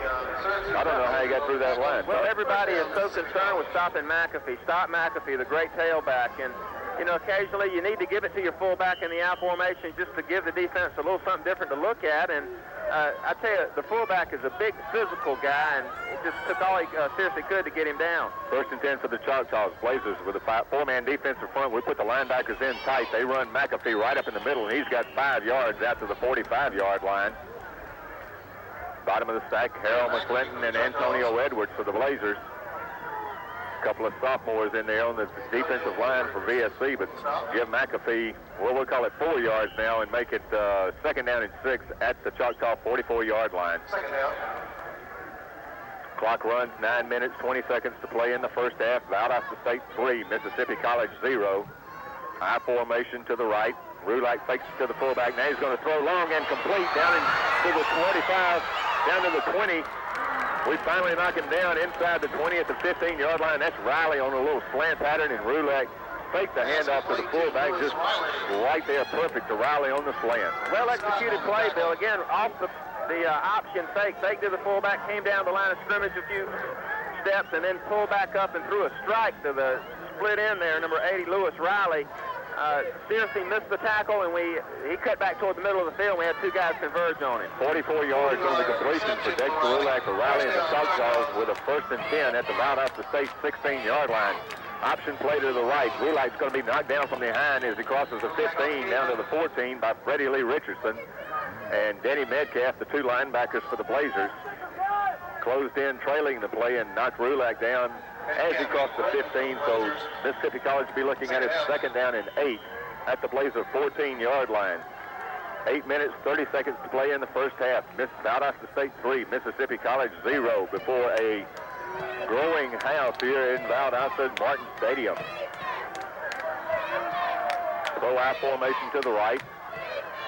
I don't know how he got through that line. Well, everybody is so concerned with stopping McAfee. Stop McAfee, the great tailback. And, you know, occasionally you need to give it to your fullback in the I formation just to give the defense a little something different to look at. And I tell you, the fullback is a big physical guy, and it just took all he seriously could to get him down. 1st and 10 for the Choctaws. Blazers with a 4-man defensive front. We put the linebackers in tight. They run McAfee right up in the middle, and he's got 5 yards out to the 45-yard line. Bottom of the stack, Harold McClinton and Antonio Edwards for the Blazers. A couple of sophomores in there on the defensive line for VSC, but give McAfee, well, we'll call it 4 yards now and make it 2nd down and 6 at the Choctaw 44-yard line. Clock runs 9 minutes, 20 seconds to play in the first half. Valdosta State 3, Mississippi College 0. I formation to the right. Rulak fakes it to the fullback. Now he's going to throw long and complete down to the 25, down to the 20. We finally knock him down inside the 20 at the 15-yard line. That's Riley on a little slant pattern, and Rulak faked the handoff to the fullback, just right there, perfect to Riley on the slant. Well executed play, Bill. Again, off the option fake to the fullback, came down the line of scrimmage a few steps, and then pulled back up and threw a strike to the split end there, number 80, Lewis Riley. Seriously missed the tackle, and he cut back toward the middle of the field. We had 2 guys converge on him. 44 yards on the completion for Dexter Rulak for Riley and the Choctaws with a 1st and 10 at the Valdosta State 16-yard line. Option play to the right. Rulak's going to be knocked down from behind as he crosses the 15 down to the 14 by Freddie Lee Richardson. And Denny Metcalf, the 2 linebackers for the Blazers, closed in trailing the play and knocked Rulak down as he crossed the 15, so Mississippi College will be looking at its 2nd down and 8 at the Blazer 14-yard line. 8 minutes, 30 seconds to play in the first half. Valdosta State 3, Mississippi College 0 before a growing house here in Valdosta Martin Stadium. Pro I formation to the right.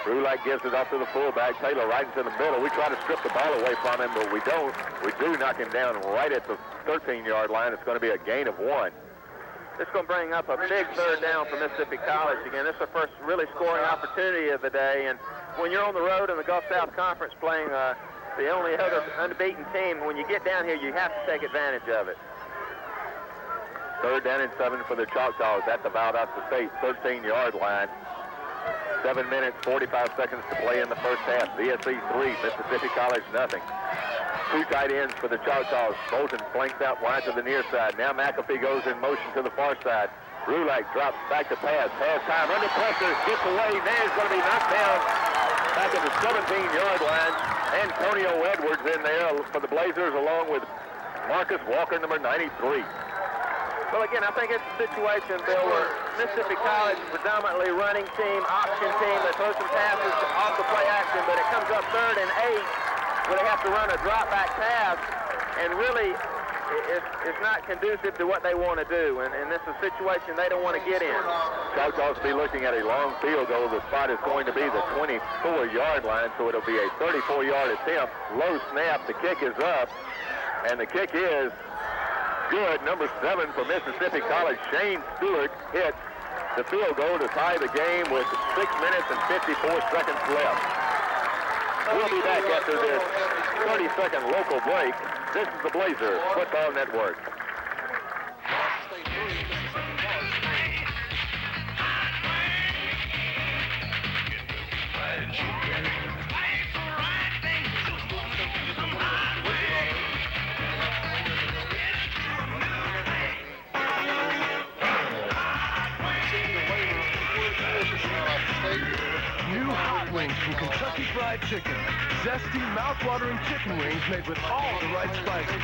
Rulak gives it up to the fullback. Taylor right into the middle. We try to strip the ball away from him, but we don't. We do knock him down right at the 13-yard line. It's going to be a gain of 1. This is going to bring up a big 3rd down for Mississippi College again. This is the first really scoring opportunity of the day. And when you're on the road in the Gulf South Conference playing the only other unbeaten team, when you get down here, you have to take advantage of it. 3rd down and 7 for the Choctaws at the Valdosta State 13-yard line. 7 minutes, 45 seconds to play in the first half. VSC 3, Mississippi College nothing. 2 tight ends for the Choctaws. Bolton flanks out wide to the near side. Now McAfee goes in motion to the far side. Rulak drops back to pass. Pass time under pressure. Gets away. Now he's going to be knocked down back at the 17-yard line. Antonio Edwards in there for the Blazers along with Marcus Walker, number 93. Well, again, I think it's a situation, Bill, where Mississippi College is predominantly running team, option team. They throw some passes off the play action, but it comes up 3rd and 8 where they have to run a drop-back pass. And really, it's not conducive to what they want to do, and this is a situation they don't want to get in. Choctaws will be looking at a long field goal. The spot is going to be the 24-yard line, so it'll be a 34-yard attempt. Low snap. The kick is up, and the kick is good. Number 7 for Mississippi College, Shane Stewart, hits the field goal to tie the game with 6 minutes and 54 seconds left. We'll be back after this 30-second local break. This is the Blazer Football Network. New hot wings from Kentucky Fried Chicken. Zesty, mouth-watering chicken wings made with all the right spices.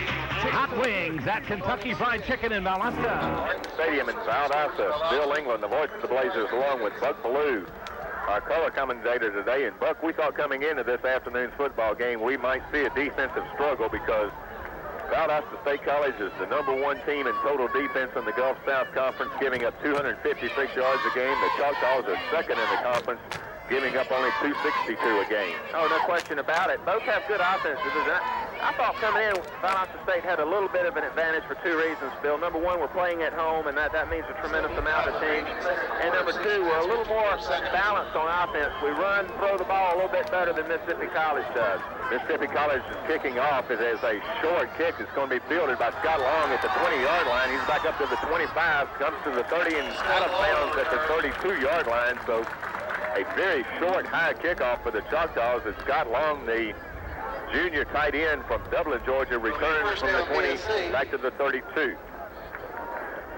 Hot wings at Kentucky Fried Chicken in Valdosta Stadium in Valdosta. Bill England, the voice of the Blazers, along with Buck Ballou, our color commentator today. And Buck, we thought coming into this afternoon's football game we might see a defensive struggle because Valdosta State College is the #1 team in total defense in the Gulf South Conference, giving up 256 yards a game. The Choctaws are second in the conference, giving up only 262 a game. Oh, no question about it. Both have good offenses. I thought coming in, Valdosta State had a little bit of an advantage for 2 reasons, Bill. Number 1, we're playing at home, and that means a tremendous amount of teams. And number 2, we're a little more balanced on offense. We run, throw the ball a little bit better than Mississippi College does. Mississippi College is kicking off. It is a short kick. It's going to be fielded by Scott Long at the 20-yard line. He's back up to the 25, comes to the 30, and out of bounds at the 32-yard line. So a very short, high kickoff for the Choctaws as Scott Long, the junior tight end from Dublin, Georgia, returns from the 20 back to the 32.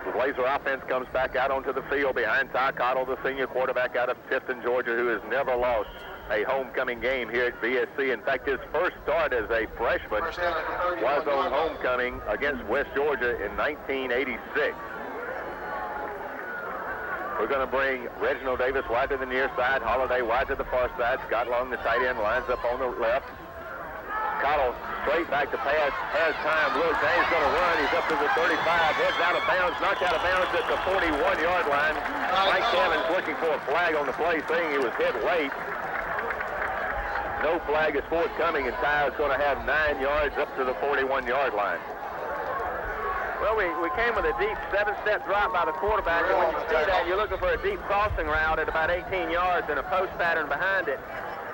The Blazer offense comes back out onto the field behind Ty Cottle, the senior quarterback out of Tifton, Georgia, who has never lost a homecoming game here at VSC. In fact, his first start as a freshman was on homecoming against West Georgia in 1986. We're going to bring Reginald Davis wide to the near side, Holiday wide to the far side. Scott Long, the tight end, lines up on the left. Cottle straight back to pass, has time, looks, and he's going to run. He's up to the 35, heads out of bounds, knocked out of bounds at the 41-yard line. Mike Evans looking for a flag on the play, saying he was hit late. No flag is forthcoming, and Ty is going to have 9 yards up to the 41-yard line. Well, we came with a deep 7-step drop by the quarterback, and when you see that, you're looking for a deep crossing route at about 18 yards and a post pattern behind it.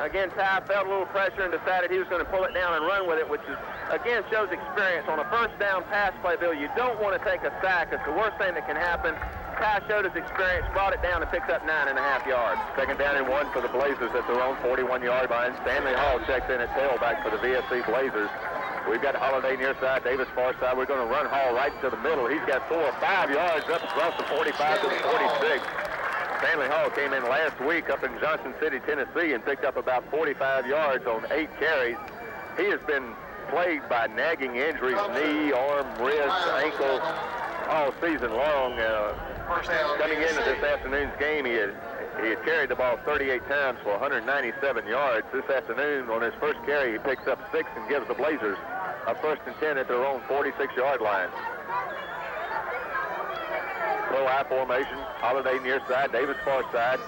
Again, Ty felt a little pressure and decided he was going to pull it down and run with it, which is, again, shows experience. On a first down pass play, Bill, you don't want to take a sack. It's the worst thing that can happen. Ty showed his experience, brought it down, and picked up 9.5 yards. Second down and 1 for the Blazers at their own 41-yard line. Stanley Hall checks in at tailback for the VSC Blazers. We've got Holiday near side, Davis far side. We're going to run Hall right to the middle. He's got 4 or 5 yards up across the 45 to the 46. Stanley Hall came in last week up in Johnson City, Tennessee, and picked up about 45 yards on 8 carries. He has been plagued by nagging injuries, knee, arm, wrist, ankle, all season long. Coming into this afternoon's game, he had carried the ball 38 times for 197 yards. This afternoon, on his first carry, he picks up 6 and gives the Blazers a 1st and 10 at their own 46-yard line. Pro I formation, Holiday near side, Davis far side.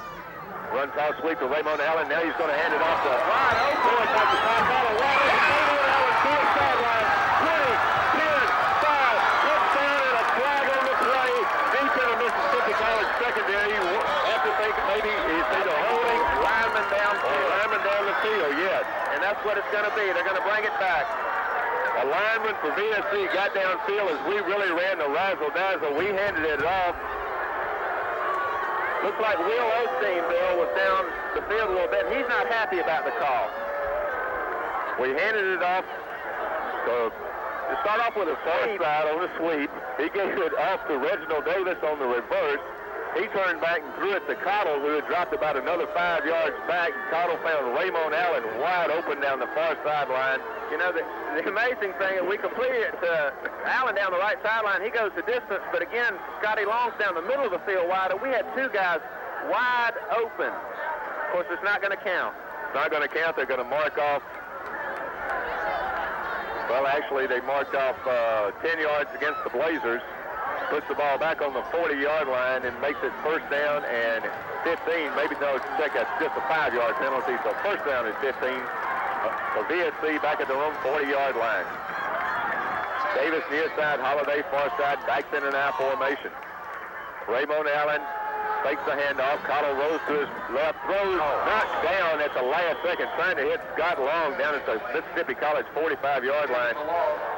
Run toss sweep to Raymond Allen. Now he's going to hand it off to wide open. Back to Ty Cottle. Wide open. Raymond Allen, 4 sideline. 20, 10, 5. Looks down and a flag on the play. Deep in the Mississippi College secondary. You have to think maybe he's either holding lineman down the field. Yes. And that's what it's going to be. They're going to bring it back. A lineman for VSC got downfield as we really ran the razzle-dazzle. We handed it off. Looks like Will Osteen, Bill, was down the field a little bit. He's not happy about the call. We handed it off. So to start off with a far side on the sweep, he gave it off to Reginald Davis on the reverse. He turned back and threw it to Cottle, who had dropped about another 5 yards back. Cottle found Raymond Allen wide open down the far sideline. You know, the amazing thing is we completed it to Allen down the right sideline. He goes the distance, but again, Scotty Long's down the middle of the field wider. We had 2 guys wide open. Of course, it's not going to count. It's not going to count. They're going to mark off. Well, Actually, they marked off 10 yards against the Blazers, puts the ball back on the 40-yard line and makes it first down and 15. Maybe, no, check, that's just a 5-yard penalty, so first down is 15 for VSC back at their own 40-yard line. Davis near side, Holiday far side, backs in an I formation. Raymond Allen fakes the handoff. Cottle rose to his left, throws, knocked down at the last second, trying to hit Scott Long down at the Mississippi College 45-yard line.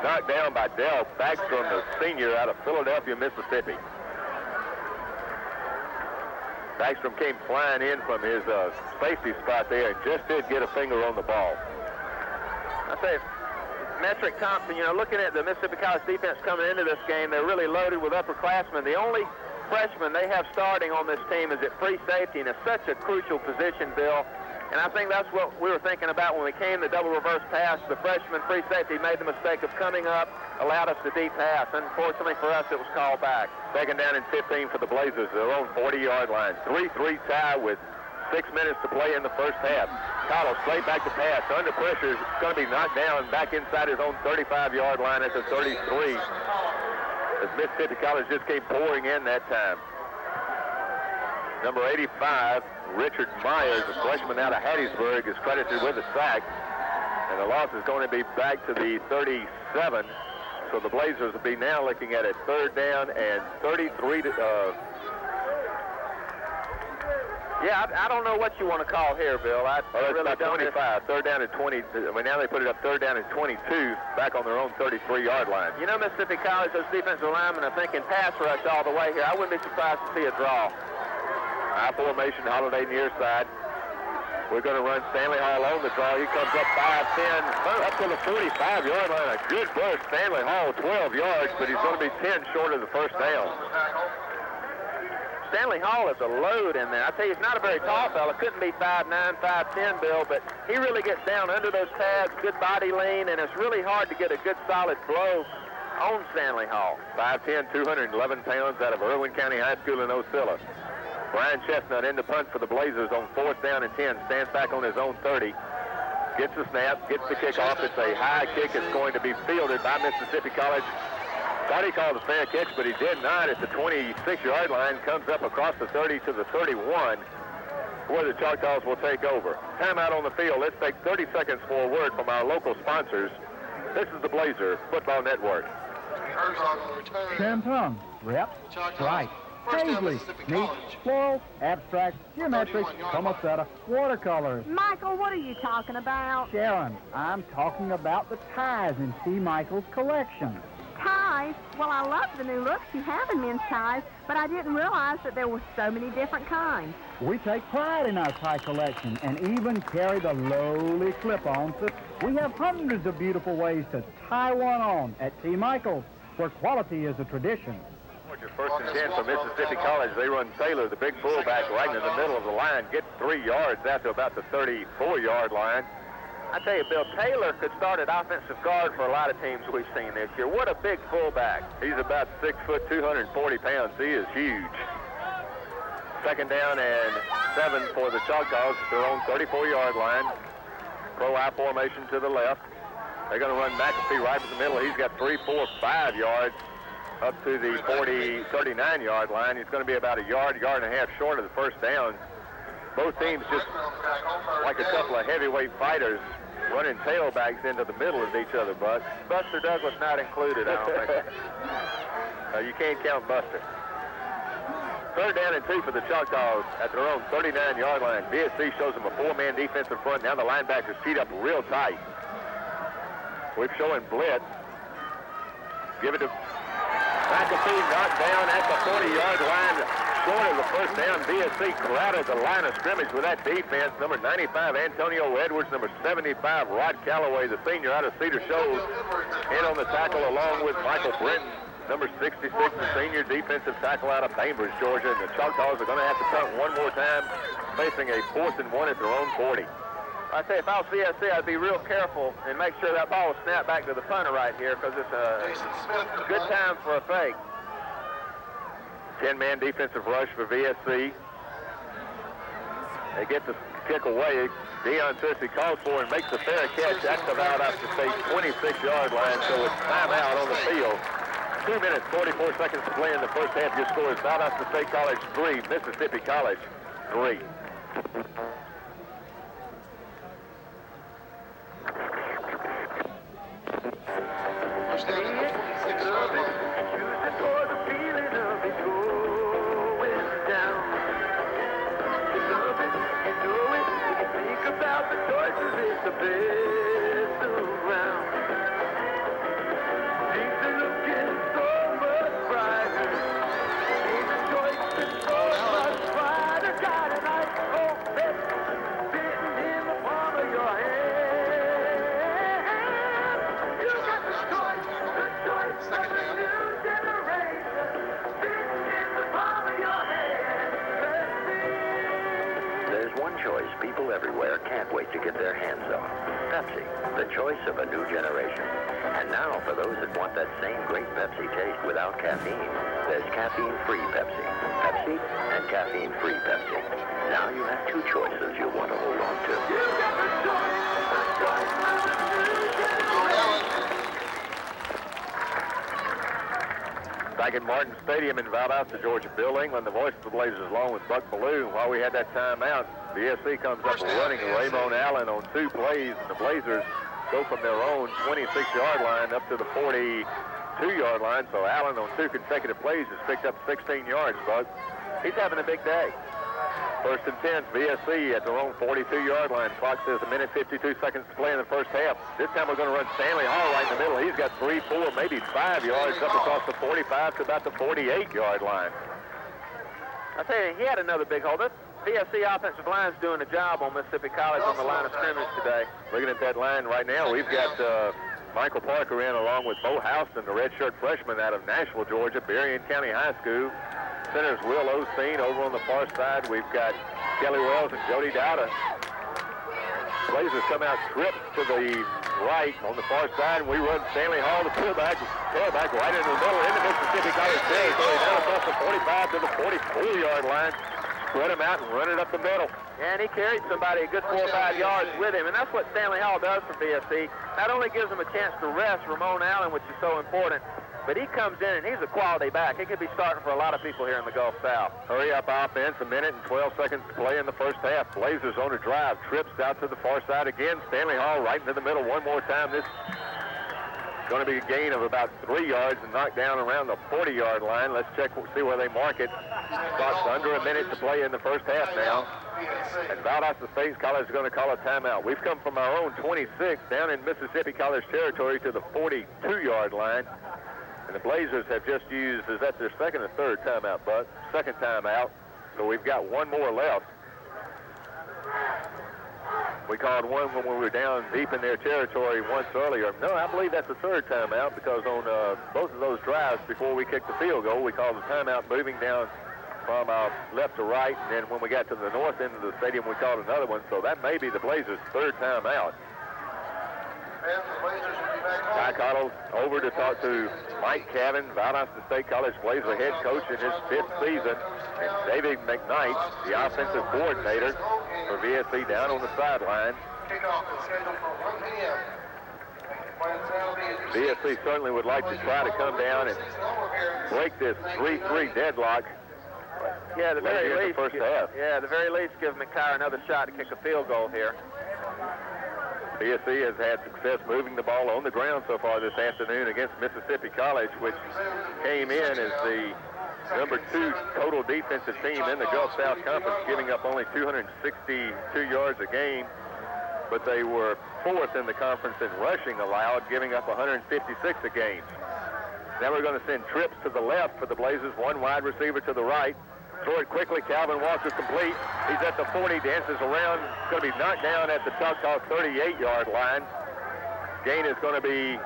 Knocked down by Dell Backstrom, the senior out of Philadelphia, Mississippi. Backstrom came flying in from his safety spot there and just did get a finger on the ball. I say, Metric Thompson, you know, looking at the Mississippi College defense coming into this game, they're really loaded with upperclassmen. The only freshman they have starting on this team is at free safety, and it's such a crucial position, Bill. And I think that's what we were thinking about when we came to double reverse pass. The freshman free safety made the mistake of coming up, allowed us the deep pass. Unfortunately for us, it was called back. Second down and 15 for the Blazers, their own 40-yard line. 3-3 tie with 6 minutes to play in the first half. Cottle straight back to pass. Under pressure, is going to be knocked down back inside his own 35-yard line at the 33. As Mississippi College just came pouring in that time. Number 85, Richard Myers, a freshman out of Hattiesburg, is credited with a sack. And the loss is going to be back to the 37. So the Blazers will be now looking at a third down and 33 to... Yeah, I don't know what you want to call here, Bill. I really don't. 25, third down and 20. I mean, now they put it up third down and 22, back on their own 33-yard line. You know, Mississippi College, those defensive linemen are thinking pass rush all the way here. I wouldn't be surprised to see a draw. I formation, Holiday near side. We're going to run Stanley Hall on the draw. He comes up 5-10, up to the 45-yard line. A good burst, Stanley Hall, 12 yards, but he's going to be 10 short of the first down. Stanley Hall is a load in there. I tell you, he's not a very tall fella. Couldn't be 5'9", 5'10", Bill, but he really gets down under those pads, good body lean, and it's really hard to get a good solid blow on Stanley Hall. 5'10", 211 pounds out of Irwin County High School in Ocilla. Brian Chestnut in the punt for the Blazers on 4th down and 10. Stands back on his own 30. Gets the snap, gets the kickoff. It's a high kick. It's going to be fielded by Mississippi College. Thought he called a fair catch, but he did not. At the 26-yard line, comes up across the 30 to the 31, where the Choctaws will take over. Timeout on the field. Let's take 30 seconds for a word from our local sponsors. This is the Blazer Football Network. Champagne, rep, right, Paisley, neat, floral, abstract, geometric, Comaceta, watercolors. Michael, what are you talking about? Sharon, I'm talking about the ties in C. Michael's collection. Ties? Well, I love the new looks you have in men's ties, but I didn't realize that there were so many different kinds. We take pride in our tie collection and even carry the lowly clip-ons. We have hundreds of beautiful ways to tie one on at C. Michael's, where quality is a tradition. First and 10 for Mississippi College. They run Taylor, the big fullback, right in the middle of the line, gets 3 yards out to about the 34-yard line. I tell you, Bill, Taylor could start at offensive guard for a lot of teams we've seen this year. What a big fullback. He's about 6 foot, 240 pounds. He is huge. Second down and 7 for the Choctaws at their own 34-yard line. Pro I formation to the left. They're going to run McAfee right in the middle. He's got 3, 4, 5 yards up to the 39-yard line. He's going to be about a yard and a half short of the first down. Both teams just like a couple of heavyweight fighters running tailbacks into the middle of each other, Bud. Buster Douglas not included, I don't think. You can't count Buster. Third down and 2 for the Choctaws at their own 39-yard line. VSC shows them a 4-man defensive front. Now the linebackers teed up real tight. We're showing blitz. Give it to McAfee, knocked down at the 40-yard line. Short of the first down, VSC crowded the line of scrimmage with that defense. Number 95, Antonio Edwards. Number 75, Rod Calloway, the senior out of Cedar Shoals, in on the tackle along with Michael Britton. Number 66, the senior defensive tackle out of Bainbridge, Georgia. And the Choctaws are going to have to punt one more time, facing a 4th and 1 at their own 40. I say, if I was VSC, I'd be real careful and make sure that ball was snapped back to the punter right here, because it's a good time for a fake. 10-man defensive rush for VSC. They get the kick away. Deion Searcy calls for and makes a fair catch at the Valdosta State 26-yard line, so it's timeout on the field. 2 minutes, 44 seconds to play in the first half. Your score is Valdosta State College 3, Mississippi College 3. About the choices, it's the best around. Things are looking so much brighter. These choices so much brighter. Got a nice old pet sitting in the palm of your hand. You got the choice of a new generation sitting in the palm of your hand. There's one choice people everywhere can't wait to get their hands on. Pepsi, the choice of a new generation. And now, for those that want that same great Pepsi taste without caffeine, there's caffeine-free Pepsi. Pepsi and caffeine-free Pepsi. Now you have two choices you'll want to hold on to. Back at Martin Stadium in Valdosta, Georgia. Bill England, the voice of the Blazers, along with Buck Ballou. While we had that timeout, VSC comes up running Raymond Allen on 2 plays, and the Blazers go from their own 26-yard line up to the 42-yard line. So Allen on 2 consecutive plays has picked up 16 yards, Buck. He's having a big day. First and 10, VSC at their own 42-yard line. Clock says 1 minute, 52 seconds to play in the first half. This time we're going to run Stanley Hall right in the middle. He's got 3, 4, maybe 5 yards up across the 45 to about the 48-yard line. I tell you, he had another big hole. This VSC offensive line's doing a job on Mississippi College on the line of scrimmage today. Looking at that line right now, we've got Michael Parker in along with Bo Houston, the redshirt freshman out of Nashville, Georgia, Berrien County High School. Center's Will Osteen. Over on the far side, we've got Kelly Wells and Jody Dowda. Blazers come out trips to the right on the far side, and we run Stanley Hall, the tailback right into the middle into Mississippi College territory, down across the 45 to the 44-yard line. Spread him out and run it up the middle. And he carried somebody a good 4 or 5 yards with him, and that's what Stanley Hall does for VSC. Not only gives him a chance to rest Ramon Allen, which is so important, but he comes in and he's a quality back. He could be starting for a lot of people here in the Gulf South. Hurry up offense, 1 minute and 12 seconds to play in the first half. Blazers on a drive, trips out to the far side again. Stanley Hall right into the middle one more time. This is going to be a gain of about 3 yards and knocked down around the 40-yard line. Let's check, see where they mark it. Clock's under 1 minute to play in the first half now. And Valdosta State College is going to call a timeout. We've come from our own 26 down in Mississippi College territory to the 42-yard line. And the Blazers have just used, is that their second or third timeout, Bud? Second timeout. So we've got one more left. We called one when we were down deep in their territory once earlier. No, I believe that's the third timeout because on both of those drives before we kicked the field goal, we called the timeout moving down from left to right. And then when we got to the north end of the stadium, we called another one. So that may be the Blazers' third timeout. Ty Cottle over to talk to Mike Cavan, Valdosta State College Blazer head coach in his 5th season, and David McKnight, the offensive coordinator for VSC, down on the sideline. VSC certainly would like to try to come down and break this 3-3 deadlock. Yeah, the very least. First half. Yeah, the very least, give McTire another shot to kick a field goal here. VSC has had success moving the ball on the ground so far this afternoon against Mississippi College, which came in as the number 2 total defensive team in the Gulf South Conference, giving up only 262 yards a game. But they were 4th in the conference in rushing allowed, giving up 156 a game. Now we're going to send trips to the left for the Blazers, one wide receiver to the right. Throw it quickly. Calvin Walker's complete. He's at the 40, dances around. Going to be knocked down at the Choctaws 38-yard line. Gain is going to be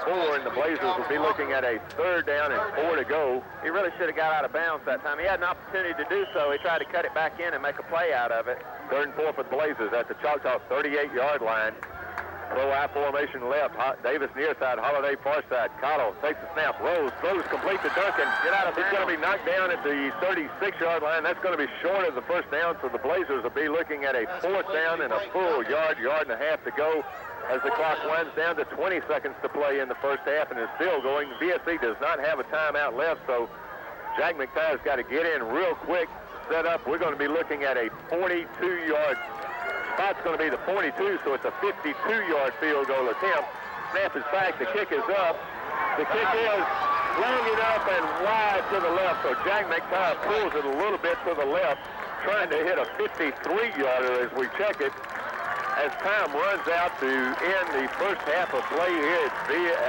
4, and the Blazers will be looking at a 3rd down and 4 to go. He really should have got out of bounds that time. He had an opportunity to do so. He tried to cut it back in and make a play out of it. 3rd and 4 for the Blazers at the Choctaws 38-yard line. Throw I formation left. Davis near side. Holiday far side. Cotto takes the snap. Rolls. Throws complete to Duncan. Get out of it. He's going to be knocked down at the 36-yard line. That's going to be short of the first down, so the Blazers will be looking at a fourth down and a full yard and a half to go as the clock winds down to 20 seconds to play in the first half and is still going. VSC does not have a timeout left, so Jack McTire's got to get in real quick, set up. We're going to be looking at a 42-yard spot's going to be the 42, so it's a 52-yard field goal attempt. Snap is back. The kick is up. The kick is long enough and wide to the left, so Jack McTire pulls it a little bit to the left, trying to hit a 53-yarder as we check it. As time runs out to end the first half of play here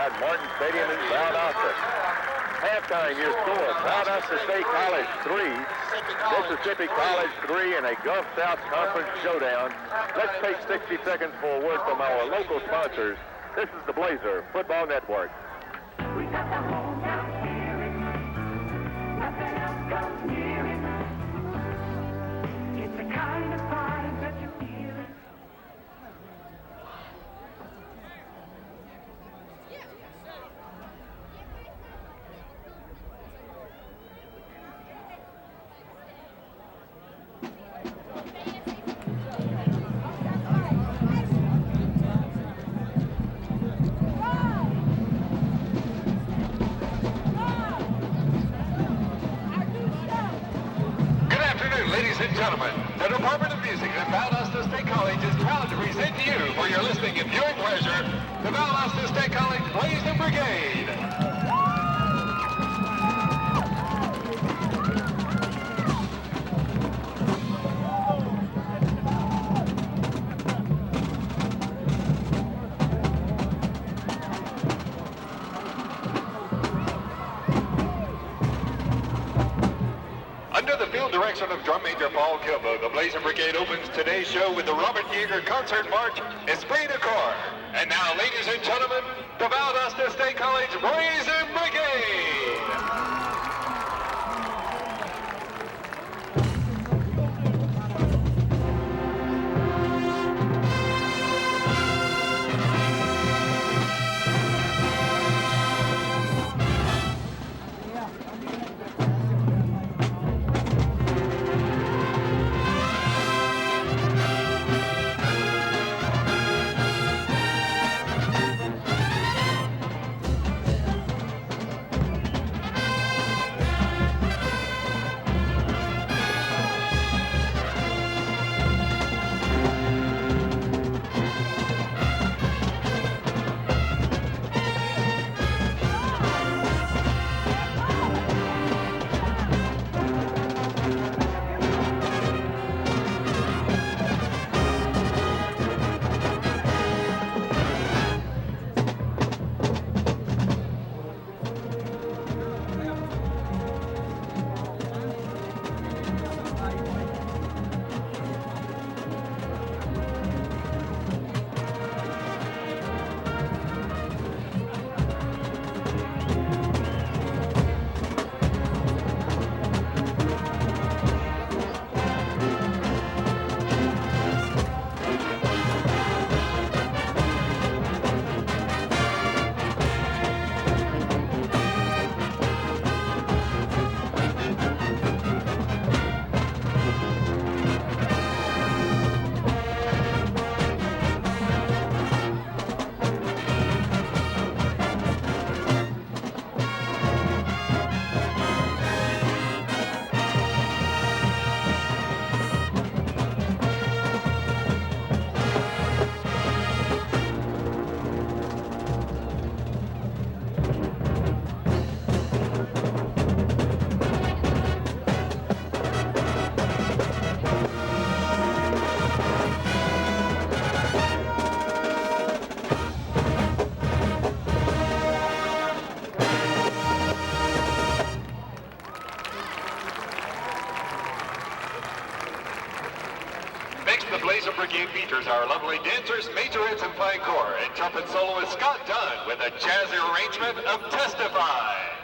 at Martin Stadium in Valdosta. Halftime, your score, Valdosta State College 3, Mississippi College 3 in a Gulf South Conference showdown. Let's take 60 seconds for a word from our local sponsors. This is the Blazer Football Network. We got the home down here. Nothing else comes near it. It's the kind of pride that you feel it. Ladies and gentlemen, the Department of Music at Valdosta State College is proud to present to you for your listening and viewing pleasure the Valdosta State College Blazer Brigade. Direction of Drum Major Paul Kilbo, the Blazer Brigade opens today's show with the Robert Yeager Concert March, Esprit de Corps. And now, ladies and gentlemen, the Valdosta State College Blazer Brigade! Brigade features our lovely dancers, majorettes, and fine corps, and trumpet soloist Scott Dunn with a jazzy arrangement of Testify.